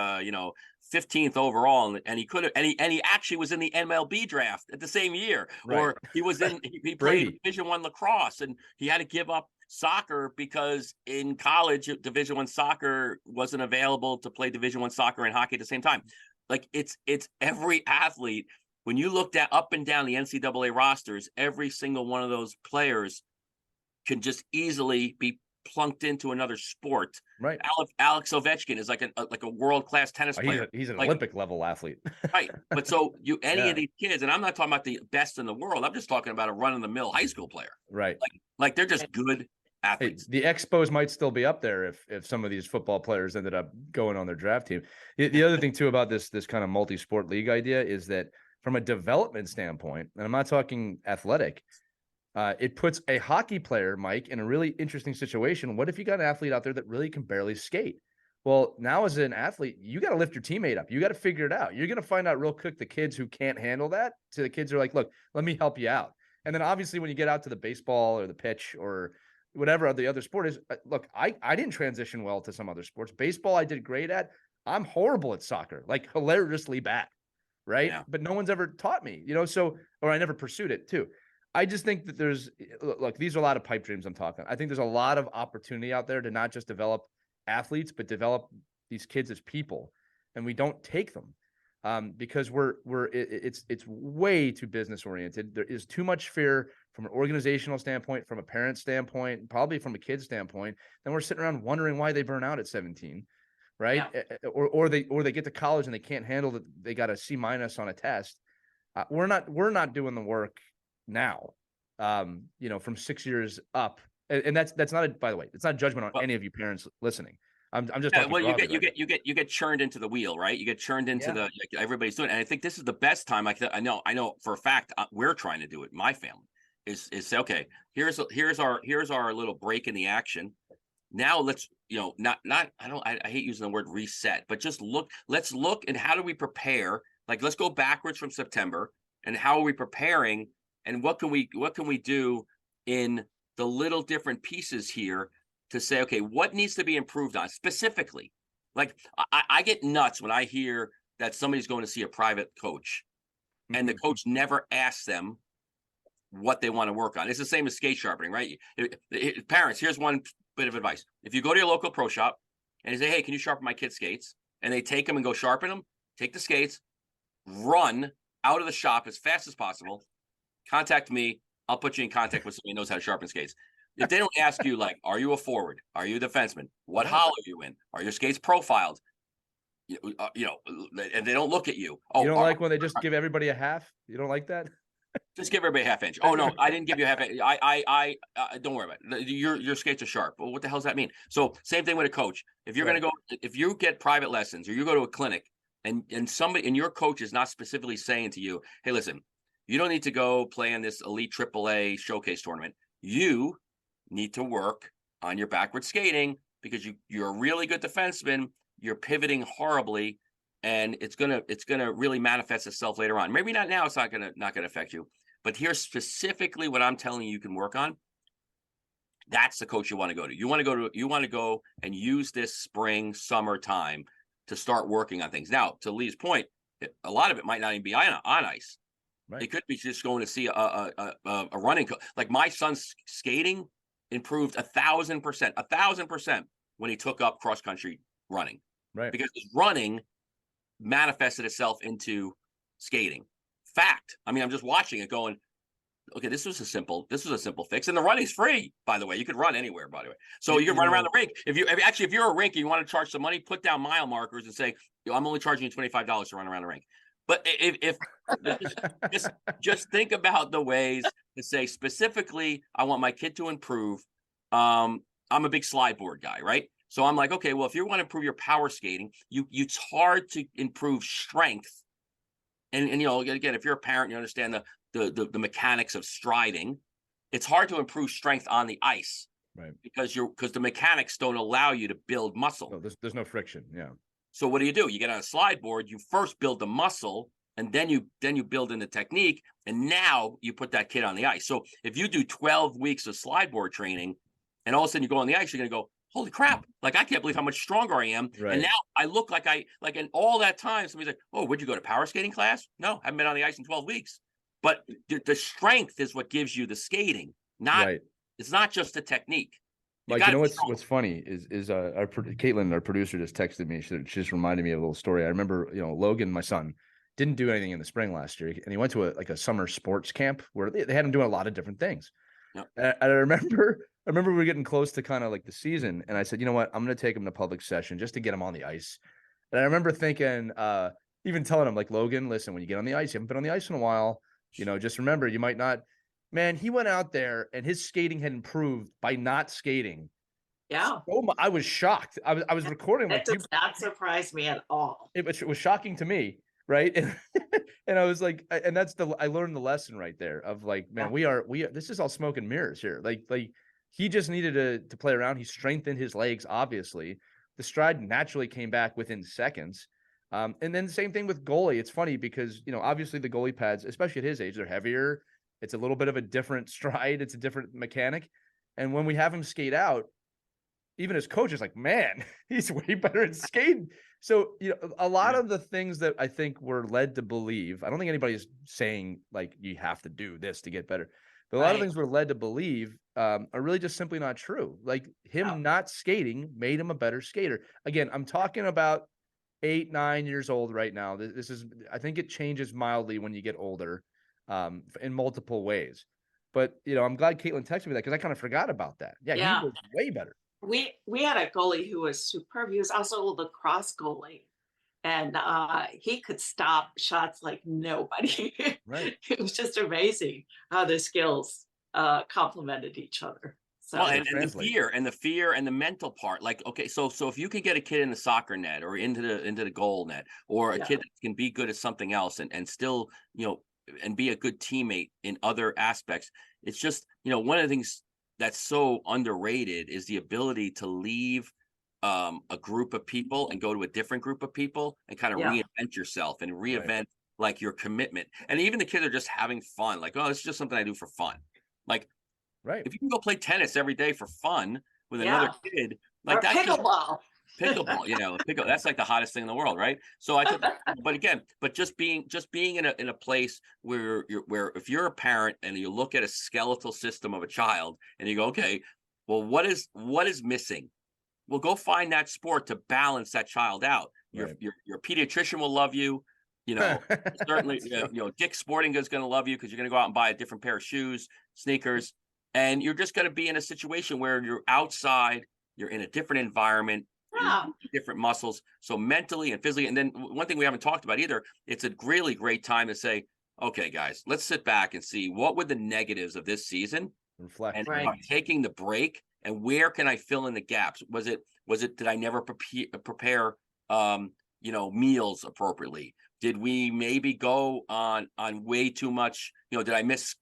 S3: 15th overall, and he could have, and he actually was in the MLB draft at the same year,
S1: Right.
S3: or he was in, he played Division I lacrosse, and he had to give up soccer because in college Division I soccer wasn't available to play Division I soccer and hockey at the same time. Like it's every athlete. When you looked at up and down the NCAA rosters, every single one of those players can just easily be plunked into another sport.
S1: Right.
S3: Alex Ovechkin is like a world-class tennis player.
S1: He's an Olympic level athlete.
S3: Right. But so any of these kids, and I'm not talking about the best in the world, I'm just talking about a run-of-the-mill high school player.
S1: Right.
S3: Like they're just good athletes.
S1: Hey, the Expos might still be up there if some of these football players ended up going on their draft team. The other thing too about this kind of multi-sport league idea is that from a development standpoint, and I'm not talking athletic, it puts a hockey player, Mike, in a really interesting situation. What if you got an athlete out there that really can barely skate? Well, now as an athlete, you got to lift your teammate up. You got to figure it out. You're going to find out real quick the kids who can't handle that, to the kids who are like, look, let me help you out. And then obviously when you get out to the baseball or the pitch or whatever the other sport is, look, I didn't transition well to some other sports. Baseball I did great at. I'm horrible at soccer, like hilariously bad, right?
S3: Yeah.
S1: But no one's ever taught me, or I never pursued it too. I just think that look, these are a lot of pipe dreams I'm talking. I think there's a lot of opportunity out there to not just develop athletes, but develop these kids as people. And we don't take them because it's way too business oriented. There is too much fear from an organizational standpoint, from a parent standpoint, probably from a kid standpoint. Then we're sitting around wondering why they burn out at 17, right? Yeah. Or they get to college and they can't handle that. They got a C- on a test. We're not doing the work now, from 6 years up, and that's not by the way, it's not a judgment on any of you parents listening. I'm just talking
S3: well, you get churned into the wheel, right? You get churned into the everybody's doing it. And I think this is the best time. I know for a fact we're trying to do it. My family is say, okay, here's our little break in the action. Now let's I hate using the word reset, but just let's look and how do we prepare? Like let's go backwards from September and how are we preparing? And what can we do in the little different pieces here to say, okay, what needs to be improved on specifically? Like I get nuts when I hear that somebody's going to see a private coach and the coach never asks them what they want to work on. It's the same as skate sharpening, right? Parents, here's one bit of advice. If you go to your local pro shop and you say, hey, can you sharpen my kid's skates? And they take them and go sharpen them, take the skates, run out of the shop as fast as possible, contact me. I'll put you in contact with somebody who knows how to sharpen skates. If they don't ask you, like, are you a forward? Are you a defenseman? What hole are you in? Are your skates profiled? And they don't look at you. Oh,
S1: you don't like when they just give everybody a half? You don't like that?
S3: Just give everybody a half inch. Oh no, I didn't give you a half inch. I don't worry about it. Your skates are sharp. Well, what the hell does that mean? So same thing with a coach. If you're going to go, if you get private lessons or you go to a clinic and somebody and your coach is not specifically saying to you, hey, listen, you don't need to go play in this elite AAA showcase tournament. You need to work on your backward skating because you're a really good defenseman. You're pivoting horribly, and it's gonna really manifest itself later on. Maybe not now. It's not gonna affect you. But here's specifically what I'm telling you can work on. That's the coach you want to go to. You want to go and use this spring, summer time to start working on things. Now, to Lee's point, a lot of it might not even be on ice.
S1: Right.
S3: It could be just going to see a running coach. Like my son's skating improved 1,000% when he took up cross country running.
S1: Right.
S3: Because his running manifested itself into skating. Fact. I mean, I'm just watching it going, okay, this was a simple fix. And the running's free, by the way. You could run anywhere, by the way. So you can run around the rink. If you're a rink and you want to charge some money, put down mile markers and say, I'm only charging you $25 to run around the rink. But if just think about the ways to say specifically, I want my kid to improve. I'm a big slide board guy, right? So I'm like, okay, well, if you want to improve your power skating, it's hard to improve strength. And again, if you're a parent, you understand the mechanics of striding. It's hard to improve strength on the ice,
S1: right? Because
S3: the mechanics don't allow you to build muscle.
S1: No, there's no friction. Yeah.
S3: So what do? You get on a slide board, you first build the muscle, and then you build in the technique, and now you put that kid on the ice. So if you do 12 weeks of slide board training, and all of a sudden you go on the ice, you're going to go, holy crap, like I can't believe how much stronger I am. Right. And now I look like in all that time, somebody's like, oh, would you go to power skating class? No, haven't been on the ice in 12 weeks. But the strength is what gives you the skating. It's not just the technique.
S1: Like, what's funny is our Caitlin, our producer, just texted me. She just reminded me of a little story. I remember, Logan, my son, didn't do anything in the spring last year, and he went to a summer sports camp where they had him doing a lot of different things. Yep. And I remember we were getting close to kind of like the season, and I said, you know what, I'm going to take him to public session just to get him on the ice. And I remember thinking, even telling him, like, Logan, listen, when you get on the ice, you haven't been on the ice in a while. Just remember, you might not. Man, he went out there and his skating had improved by not skating.
S2: Yeah.
S1: So I was shocked. I was recording.
S2: That does not surprise me at all.
S1: It was shocking to me, right? And I was like, and I learned the lesson right there of like, man, we are this is all smoke and mirrors here. Like he just needed to play around. He strengthened his legs, obviously. The stride naturally came back within seconds. And then the same thing with goalie. It's funny because, obviously the goalie pads, especially at his age, they're heavier. It's a little bit of a different stride. It's a different mechanic. And when we have him skate out, even as coaches, like, man, he's way better at skating. So, a lot of the things that I think we're led to believe, I don't think anybody's saying like you have to do this to get better, but a lot of things we're led to believe are really just simply not true. Like him not skating made him a better skater. Again, I'm talking about 8, 9 years old right now. I think it changes mildly when you get older. In multiple ways. But, I'm glad Caitlin texted me that because I kind of forgot about that. Yeah, he was way better.
S2: We had a goalie who was superb. He was also a lacrosse goalie. And he could stop shots like nobody.
S1: Right.
S2: It was just amazing how the skills complemented each other. So,
S3: well, and the fear and the mental part. Like, okay, so if you can get a kid in the soccer net or into the goal net, or a kid that can be good at something else and still, and be a good teammate in other aspects. It's just, one of the things that's so underrated is the ability to leave a group of people and go to a different group of people and kind of reinvent yourself and reinvent like your commitment. And even the kids are just having fun. Like, oh, it's just something I do for fun. Like, if you can go play tennis every day for fun with another kid, like
S2: or
S3: that's
S2: pickleball.
S3: Pickleball, that's like the hottest thing in the world, right? So I think, but just being in a place where if you're a parent and you look at a skeletal system of a child and you go, okay, well, what is missing? Well, go find that sport to balance that child out. Your pediatrician will love you. Certainly, Dick's Sporting Goods going to love you because you're going to go out and buy a different pair of shoes, sneakers, and you're just going to be in a situation where you're outside, you're in a different environment. Different muscles, so mentally and physically. And then one thing we haven't talked about either, it's a really great time to say, okay, guys, let's sit back and see what were the negatives of this season,
S1: reflect,
S3: and taking the break, and where can I fill in the gaps? Was it did I never prepare meals appropriately? Did we maybe go on way too much? Did I miss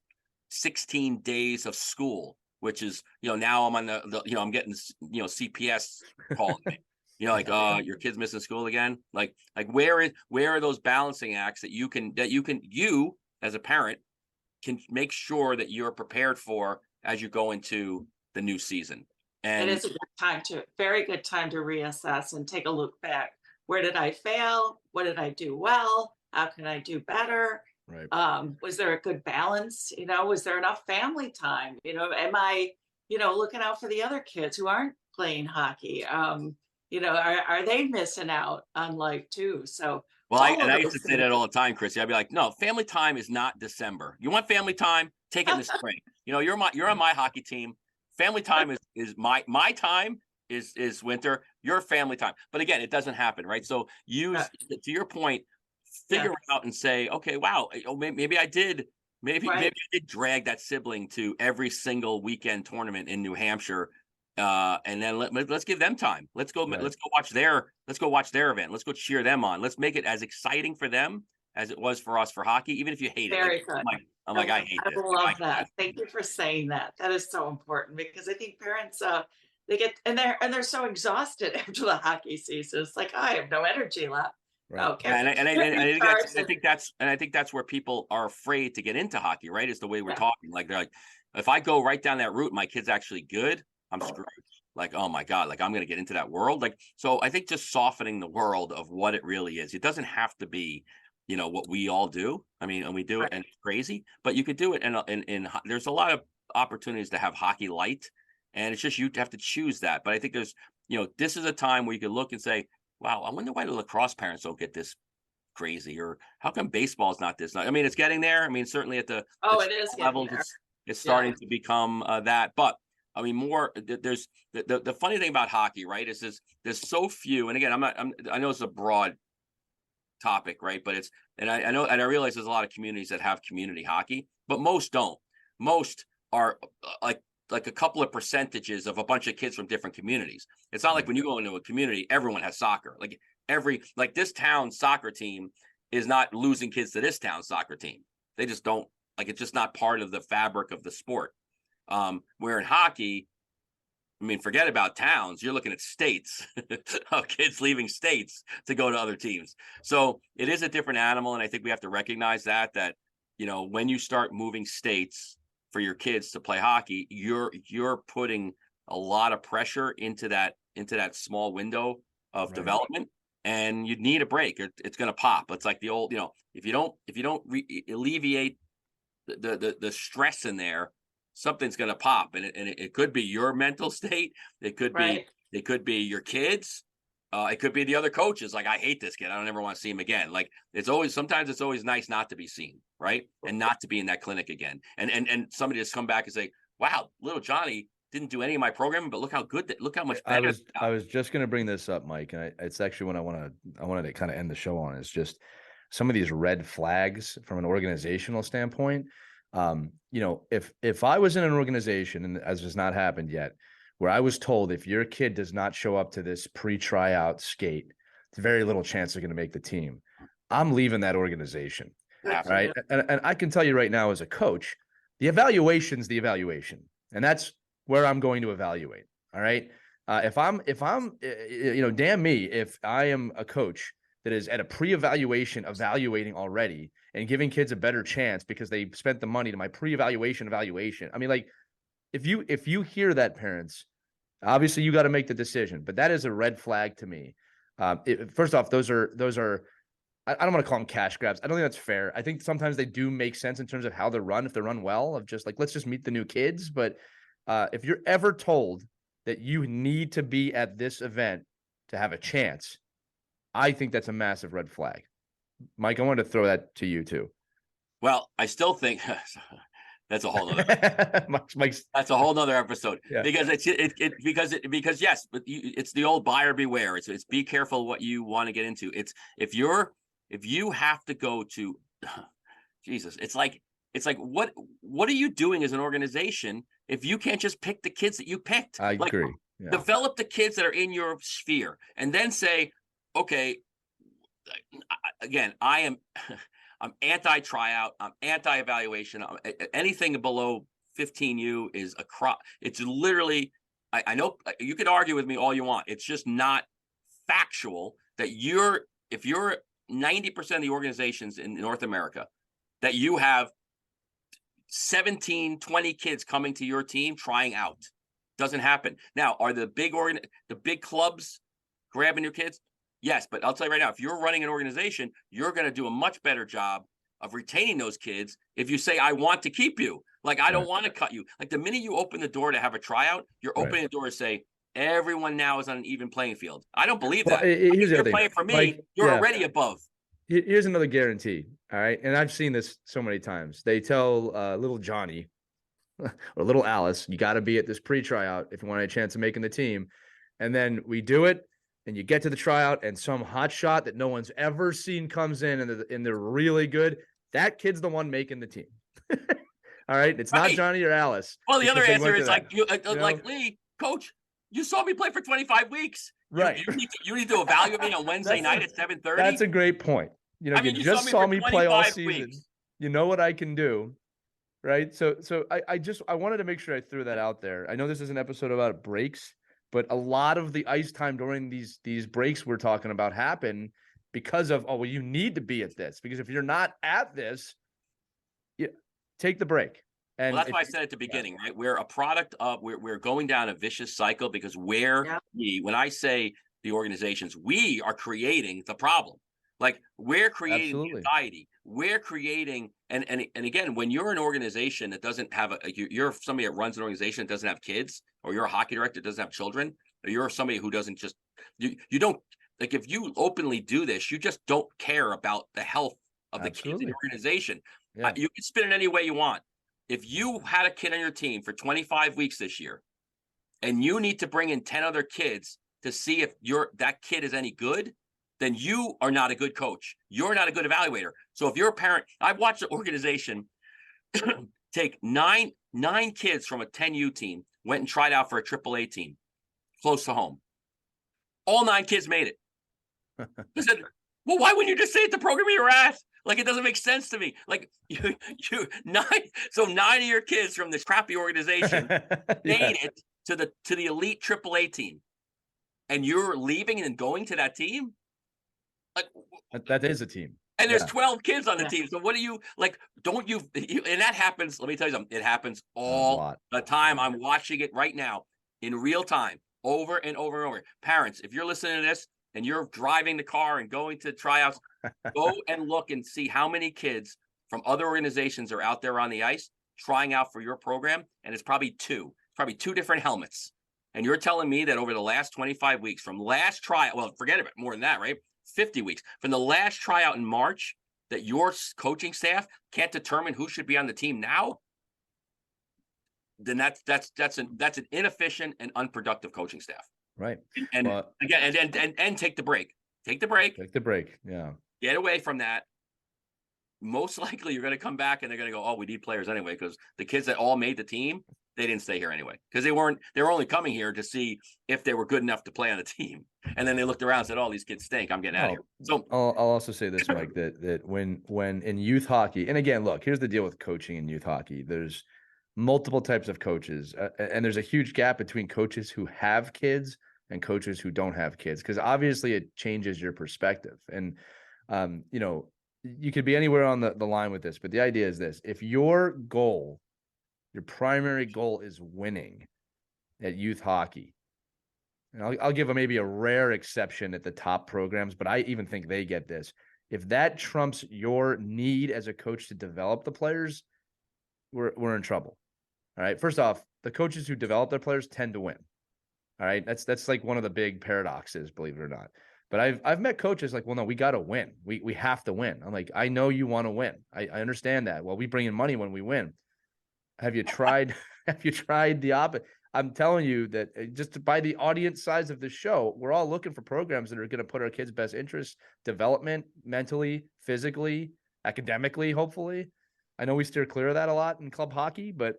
S3: 16 days of school? which is, now I'm on I'm getting, CPS calling me. Like, your kid's missing school again. Like where are those balancing acts that you as a parent can make sure that you're prepared for as you go into the new season.
S2: It
S3: And
S2: is a very good time to reassess and take a look back. Where did I fail? What did I do well? How can I do better?
S1: Right.
S2: Was there a good balance? Was there enough family time? Am I, looking out for the other kids who aren't playing hockey? Are they missing out on life too? So
S3: well,
S2: all of
S3: I used
S2: those
S3: to say
S2: things.
S3: that all the time, Chrissy. I'd be like, no, family time is not December. You want family time? Take it in the spring. You're on my hockey team. Family time is my time is winter. Your family time. But again, it doesn't happen, right? So to your point, figure out and say, okay, wow, maybe I did. Maybe I did drag that sibling to every single weekend tournament in New Hampshire, and then let's give them time. Let's go watch their event. Let's go cheer them on. Let's make it as exciting for them as it was for us for hockey, even if you hate it.
S2: Very good.
S3: I hate this.
S2: I love that. Thank you for saying that. That is so important because I think parents they get and they're so exhausted after the hockey season. It's like I have no energy left.
S1: Right.
S2: Okay.
S3: I think that's where people are afraid to get into hockey, right? Is the way we're talking. Like they're like, if I go right down that route, my kid's actually good, I'm screwed. Like, oh my God, like I'm going to get into that world. Like, so I think just softening the world of what it really is. It doesn't have to be, what we all do. I mean, and we do it and it's crazy, but you could do it. And there's a lot of opportunities to have hockey light, and it's just, you have to choose that. But I think there's, this is a time where you can look and say, wow, I wonder why the lacrosse parents don't get this crazy, or how come baseball is not this? I mean, it's getting there. I mean, certainly at the
S2: it is
S3: levels, it's starting to become that. But I mean, there's the funny thing about hockey, right? Is there's so few. And again, I know it's a broad topic, right? But I know, and I realize there's a lot of communities that have community hockey, but most don't. Most are like a couple of percentages of a bunch of kids from different communities. It's not like when you go into a community, everyone has soccer. Like this town soccer team is not losing kids to this town soccer team. They just don't, like, it's just not part of the fabric of the sport. Where in hockey, I mean, forget about towns. You're looking at states of kids leaving states to go to other teams. So it is a different animal. And I think we have to recognize that, when you start moving states for your kids to play hockey, you're putting a lot of pressure into that small window of development, and you need a break. It's going to pop. It's like the old, if you don't alleviate the stress in there, something's going to pop, and it could be your mental state. It could be your kids. It could be the other coaches. Like, I hate this kid. I don't ever want to see him again. Like, sometimes it's always nice not to be seen, right? And not to be in that clinic again. And somebody just come back and say, wow, little Johnny didn't do any of my programming, but look how much better.
S1: I was just going to bring this up, Mike, and it's actually what I wanted to kind of end the show on, is just some of these red flags from an organizational standpoint. If I was in an organization, and as has not happened yet, where I was told if your kid does not show up to this pre-tryout skate, it's very little chance they're going to make the team, I'm leaving that organization. Right. And I can tell you right now, as a coach, the evaluation's the evaluation, and that's where I'm going to evaluate. All right. If I'm, damn me, if I am a coach that is at a pre-evaluation evaluating already and giving kids a better chance because they spent the money to my pre-evaluation evaluation. I mean, like, if you hear that, parents, obviously you got to make the decision, but that is a red flag to me. First off, those are, I don't want to call them cash grabs. I don't think that's fair. I think sometimes they do make sense in terms of how they're run, if they're run well, of just like, let's just meet the new kids. But if you're ever told that you need to be at this event to have a chance, I think that's a massive red flag. Mike, I wanted to throw that to you too.
S3: Well, I still think that's a whole other that's a whole nother episode. Yeah. Because yes, but it's the old buyer beware. It's be careful what you want to get into. It's if you have to go to Jesus, it's like what are you doing as an organization if you can't just pick the kids that you picked?
S1: I agree. Yeah.
S3: Develop the kids that are in your sphere, and then say, okay, again, I'm anti-tryout. I'm anti-evaluation. Anything below 15U is a crop. It's literally, I know you could argue with me all you want. It's just not factual that if you're 90% of the organizations in North America, that you have 17, 20 kids coming to your team trying out. Doesn't happen. Now, are the big clubs grabbing your kids? Yes, but I'll tell you right now, if you're running an organization, you're going to do a much better job of retaining those kids if you say, I want to keep you. Like, I don't want to cut you. Like, the minute you open the door to have a tryout, you're opening the door to say, everyone now is on an even playing field. I don't believe that.
S1: Here's
S3: if you're playing for me, Mike, you're already above.
S1: Here's another guarantee. All right. And I've seen this so many times. They tell little Johnny or little Alice, you got to be at this pre-tryout if you want a chance of making the team. And then we do it. And you get to the tryout and some hot shot that no one's ever seen comes in and they're really good. That kid's the one making the team. All right. It's not Johnny or Alice.
S3: Well, the other answer is like, like, Lee, coach, you saw me play for 25 weeks.
S1: Right.
S3: You need to evaluate me on Wednesday night at 7:30.
S1: That's a great point. You know, you just saw me play all season. Weeks. You know what I can do. Right. So I wanted to make sure I threw that out there. I know this is an episode about breaks, but a lot of the ice time during these breaks we're talking about happen because of, you need to be at this. Because if you're not at this, take the break. And
S3: that's why I said at the beginning, right? We're a product of, we're going down a vicious cycle because when I say the organizations, we are creating the problem. Like, we're creating anxiety. We're creating, and again, when you're an organization that doesn't have you're somebody that runs an organization that doesn't have kids, or you're a hockey director that doesn't have children, or you're somebody who doesn't just, you don't, like, if you openly do this, you just don't care about the health of the kids in the organization. Yeah. You can spin it any way you want. If you had a kid on your team for 25 weeks this year, and you need to bring in 10 other kids to see if that kid is any good, then you are not a good coach. You're not a good evaluator. So if you're a parent, I've watched an organization take nine kids from a 10U team, went and tried out for a AAA team close to home. All 9 kids made it. I said, well, why wouldn't you just say it the program you're at? Like, it doesn't make sense to me. Like, so 9 of your kids from this crappy organization made it to the elite AAA team, and you're leaving and going to that team. Like,
S1: that is a team.
S3: And there's 12 kids on the team. So what do you, like, don't you, and that happens, let me tell you something, it happens all the time. I'm watching it right now in real time, over and over and over. Parents, if you're listening to this and you're driving the car and going to tryouts, go and look and see how many kids from other organizations are out there on the ice trying out for your program. And it's probably 2 different helmets. And you're telling me that over the last 25 weeks from last tryout, well, forget about it, more than that, right? 50 weeks from the last tryout in March, that your coaching staff can't determine who should be on the team now, then that's an inefficient and unproductive coaching staff.
S1: Right.
S3: And again, and take the break. Take the break.
S1: Yeah.
S3: Get away from that. Most likely you're going to come back and they're going to go, oh, we need players anyway, because the kids that all made the team, they didn't stay here anyway, because they were only coming here to see if they were good enough to play on the team. And then they looked around and said, oh, these kids stink. I'm getting out of here. So
S1: I'll also say this, Mike, that when in youth hockey, and again, look, here's the deal with coaching in youth hockey. There's multiple types of coaches, and there's a huge gap between coaches who have kids and coaches who don't have kids, because obviously it changes your perspective. And, you could be anywhere on the line with this, but the idea is this: if your primary goal is winning at youth hockey, and I'll give maybe a rare exception at the top programs, but I even think they get this. If that trumps your need as a coach to develop the players, we're in trouble. All right. First off, the coaches who develop their players tend to win. All right. That's like one of the big paradoxes, believe it or not. But I've met coaches like, well, no, we got to win. We have to win. I'm like, I know you want to win. I understand that. Well, we bring in money when we win. Have you tried the opposite? I'm telling you that just by the audience size of the show, we're all looking for programs that are going to put our kids' best interests, development, mentally, physically, academically, hopefully. I know we steer clear of that a lot in club hockey, but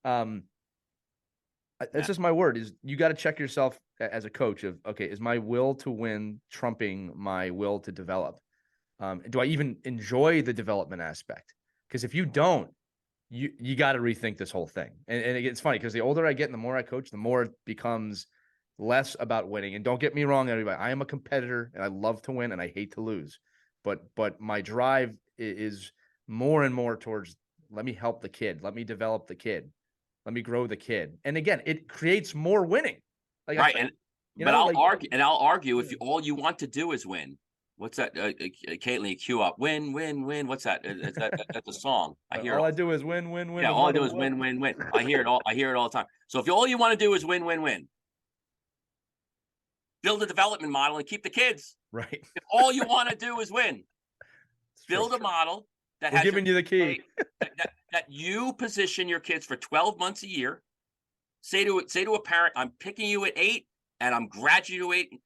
S1: that's just my word, is you got to check yourself as a coach of, okay, is my will to win trumping my will to develop? Do I even enjoy the development aspect? Because if you don't, you got to rethink this whole thing. And it's funny because the older I get and the more I coach, the more it becomes less about winning. And don't get me wrong, everybody, I am a competitor and I love to win and I hate to lose. But my drive is more and more towards, let me help the kid. Let me develop the kid. Let me grow the kid. And again, it creates more winning. Like,
S3: right. I'll argue if all you want to do is win. What's that? Caitlin, cue up. Win, win, win. What's that? That's a song. I hear.
S1: All I do is win, win, win.
S3: Yeah, all I do is win, win, win. I hear it all. I hear it all the time. So if all you want to do is win, win, win, build a development model and keep the kids.
S1: Right.
S3: If all you want to do is win, build a model that has
S1: giving you the key.
S3: that you position your kids for 12 months a year. Say to a parent, I'm picking you at 8 and I'm graduating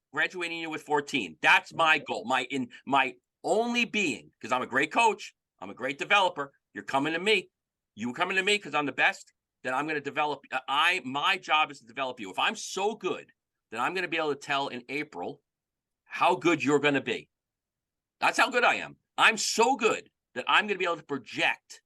S3: you at 14. That's my goal. My only being, because I'm a great coach, I'm a great developer. You're coming to me. You coming to me because I'm the best. Then I'm going to develop. My job is to develop you. If I'm so good, then I'm going to be able to tell in April how good you're going to be. That's how good I am. I'm so good that I'm going to be able to project,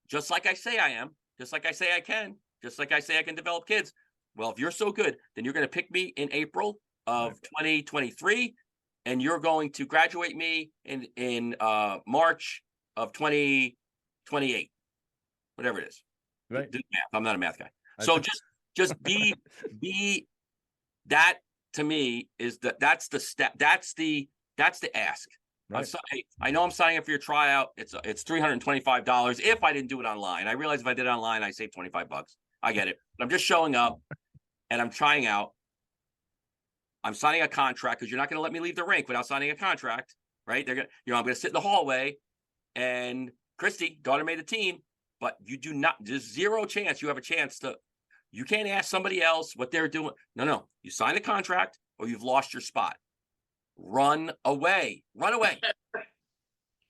S3: just like I say I am, just like I say I can, just like I say I can develop kids. Well, if you're so good, then you're going to pick me in April of 2023, and you're going to graduate me in March of 2028, whatever it is.
S1: Right.
S3: Do math. I'm not a math guy. So just be that, to me, is that's the step. That's the ask. Right. I know I'm signing up for your tryout. It's $325 if I didn't do it online. I realize if I did it online, I save $25. I get it. But I'm just showing up and I'm trying out. I'm signing a contract because you're not going to let me leave the rink without signing a contract, right? I'm going to sit in the hallway, and Christy, daughter made the team, but you do not. There's zero chance you have a chance to. You can't ask somebody else what they're doing. No. You sign a contract or you've lost your spot. Run away.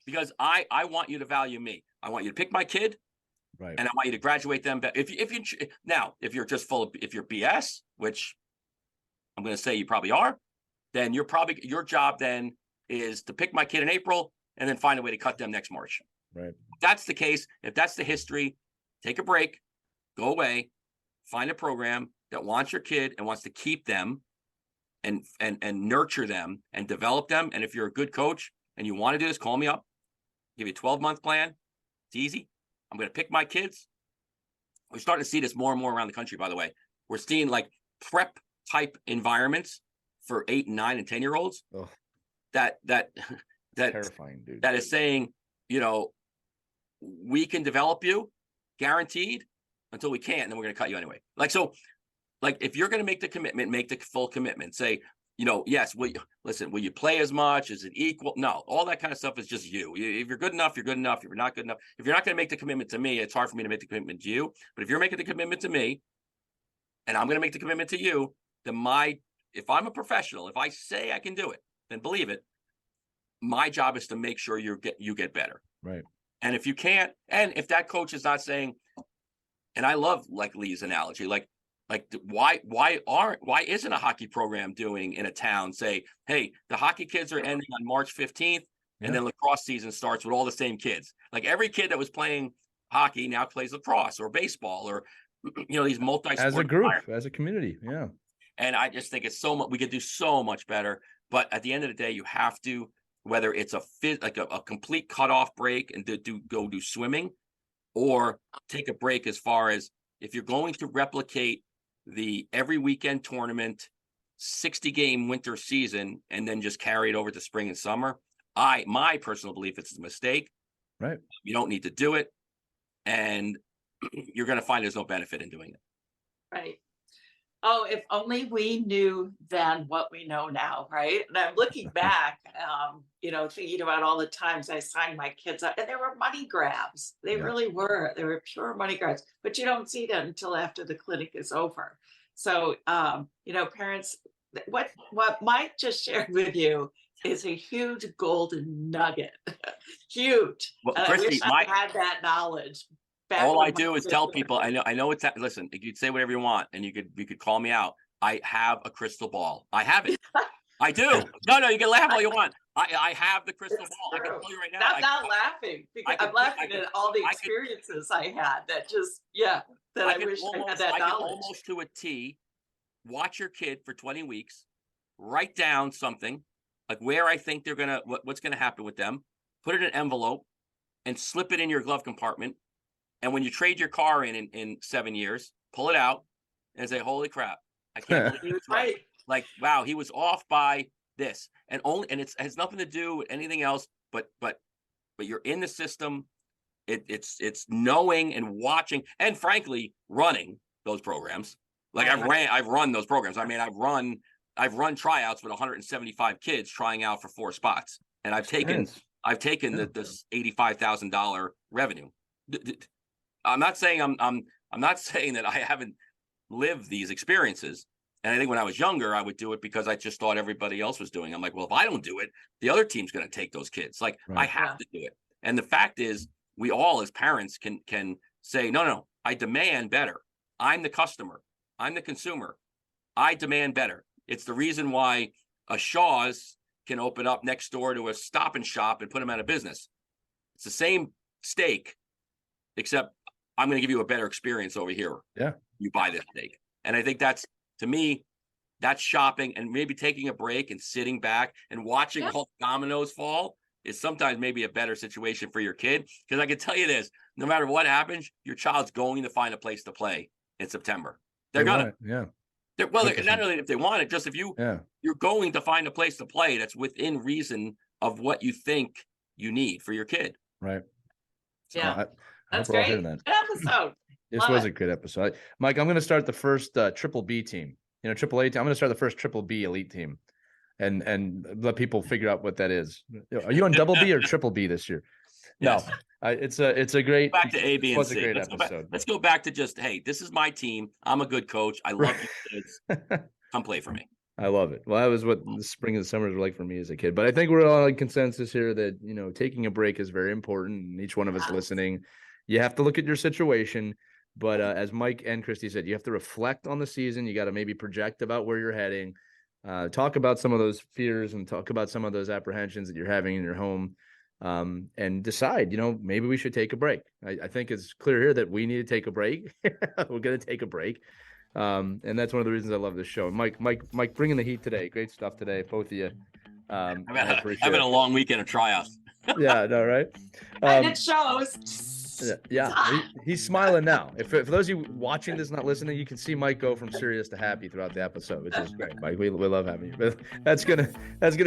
S3: Because I want you to value me. I want you to pick my kid. Right. And I want you to graduate them. If you're just if you're BS, which I'm going to say you probably are, then your job then is to pick my kid in April and then find a way to cut them next March.
S1: Right.
S3: If that's the case, if that's the history, take a break, go away, find a program that wants your kid and wants to keep them and nurture them and develop them. And if you're a good coach and you want to do this, call me up, give you a 12-month plan. It's easy. I'm going to pick my kids. We're starting to see this more and more around the country, by the way. We're seeing like prep type environments for 8 and 9 and 10-year-olds. Oh. That
S1: terrifying, dude.
S3: That is saying, we can develop you guaranteed until we can't, and then we're going to cut you anyway. Like if you're going to make the commitment, make the full commitment. Say, yes, will you play as much? Is it equal? No, all that kind of stuff is just you. If you're good enough, you're good enough. If you're not good enough, if you're not going to make the commitment to me, it's hard for me to make the commitment to you. But if you're making the commitment to me, and I'm going to make the commitment to you, then if I'm a professional, if I say I can do it, then believe it. My job is to make sure you get better.
S1: Right.
S3: And if you can't, and if that coach is not saying, and I love like Lee's analogy, like why isn't a hockey program doing in a town, say, hey, the hockey kids are ending on March 15th, and then lacrosse season starts with all the same kids. Like every kid that was playing hockey now plays lacrosse or baseball or these multi-sport
S1: as a group, as a community. Yeah.
S3: And I just think it's so much, we could do so much better. But at the end of the day, you have to, whether it's a complete cutoff break and go do swimming, or take a break as far as if you're going to replicate the every weekend tournament, 60-game winter season, and then just carry it over to spring and summer. My personal belief, it's a mistake.
S1: Right. You
S3: don't need to do it. And you're going to find there's no benefit in doing it.
S2: Right. Oh, if only we knew then what we know now, right? And I'm looking back, thinking about all the times I signed my kids up, and there were money grabs. They really were. They were pure money grabs, but you don't see them until after the clinic is over. So, parents, what Mike just shared with you is a huge golden nugget. Huge.
S3: Well,
S2: and
S3: Christy,
S2: I wish I had that knowledge.
S3: All I do is tell people, I know it's, listen, you could say whatever you want, and you could call me out. I have a crystal ball. I have it. I do. No, you can laugh all you want. I have the crystal
S2: It's
S3: ball. I can
S2: true.
S3: tell you right now.
S2: I'm not laughing because
S3: could-
S2: I'm laughing
S3: I could-
S2: at all the
S3: I could-
S2: experiences I had that just, that I
S3: could
S2: wish I had
S3: almost-
S2: that
S3: I could
S2: knowledge.
S3: almost to a T, watch your kid for 20 weeks, write down something like where I think they're gonna what's gonna happen with them, put it in an envelope, and slip it in your glove compartment. And when you trade your car in 7 years, pull it out and say, "Holy crap, I can't believe it's right." Like, wow, he was off by this, and it has nothing to do with anything else. But you're in the system. It's knowing and watching, and frankly, running those programs. Like I've run those programs. I mean, I've run tryouts with 175 kids trying out for 4 spots, and I've taken this $85,000 revenue. I'm not saying I'm not saying that I haven't lived these experiences. And I think when I was younger, I would do it because I just thought everybody else was doing it. I'm like, well, if I don't do it, the other team's going to take those kids. Like, I have to do it. And the fact is, we all as parents can say, no, I demand better. I'm the customer. I'm the consumer. I demand better. It's the reason why a Shaw's can open up next door to a Stop and Shop and put them out of business. It's the same steak, except I'm going to give you a better experience over here.
S1: Yeah.
S3: You buy this steak. And I think that's, to me, that's shopping, and maybe taking a break and sitting back and watching all the dominoes fall is sometimes maybe a better situation for your kid. Because I can tell you this, no matter what happens, your child's going to find a place to play in September. They're going to. Not only if they want it, just if you're going to find a place to play that's within reason of what you think you need for your kid.
S1: Right.
S2: So, that's great. Good episode.
S1: This was a good episode. Mike, I'm going to start the first Triple B team. Triple A team. I'm going to start the first Triple B elite team, and let people figure out what that is. Are you on Double B or Triple B this year? Yes. No, it's a great.
S3: Back to A, B, and C.
S1: A great episode.
S3: Let's go back to just, hey, this is my team. I'm a good coach. I love you kids. Come play for me.
S1: I love it. Well, that was what the spring and the summers were like for me as a kid. But I think we're all in consensus here that taking a break is very important. And each one of us listening, you have to look at your situation. But as Mike and Christy said, you have to reflect on the season. You got to maybe project about where you're heading, talk about some of those fears and talk about some of those apprehensions that you're having in your home, and decide, maybe we should take a break. I think it's clear here that we need to take a break. We're going to take a break. And that's one of the reasons I love this show. Mike, bringing the heat today. Great stuff today, both of you.
S3: I've had a long weekend of tryouts.
S1: Yeah, no, right?
S2: And it shows.
S1: Yeah, he's smiling now. If for those of you watching this, not listening, you can see Mike go from serious to happy throughout the episode, which is great. Mike, we love having you. But that's gonna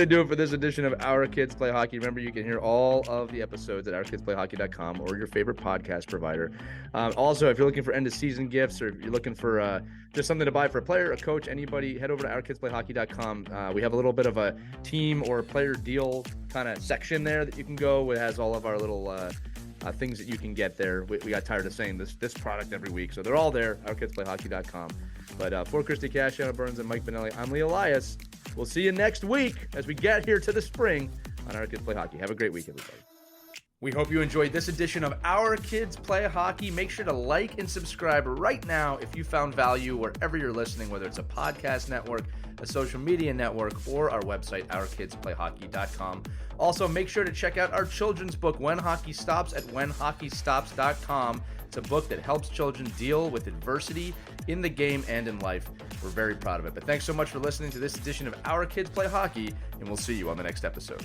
S1: do it for this edition of Our Kids Play Hockey. Remember, you can hear all of the episodes at ourkidsplayhockey.com or your favorite podcast provider. Also, if you're looking for end of season gifts, or if you're looking for just something to buy for a player, a coach, anybody, head over to ourkidsplayhockey.com. We have a little bit of a team or player deal kind of section there that you can go. It has all of our little things that you can get there. We got tired of saying this product every week, so they're all there. OurKidsPlayHockey.com. But for Christy Cash, Anna Burns, and Mike Benelli, I'm Lee Elias. We'll see you next week as we get here to the spring on Our Kids Play Hockey. Have a great week, everybody. We hope you enjoyed this edition of Our Kids Play Hockey. Make sure to like and subscribe right now if you found value wherever you're listening, whether it's a podcast network, a social media network, or our website, ourkidsplayhockey.com. Also, make sure to check out our children's book, When Hockey Stops, at whenhockeystops.com. It's a book that helps children deal with adversity in the game and in life. We're very proud of it. But thanks so much for listening to this edition of Our Kids Play Hockey, and we'll see you on the next episode.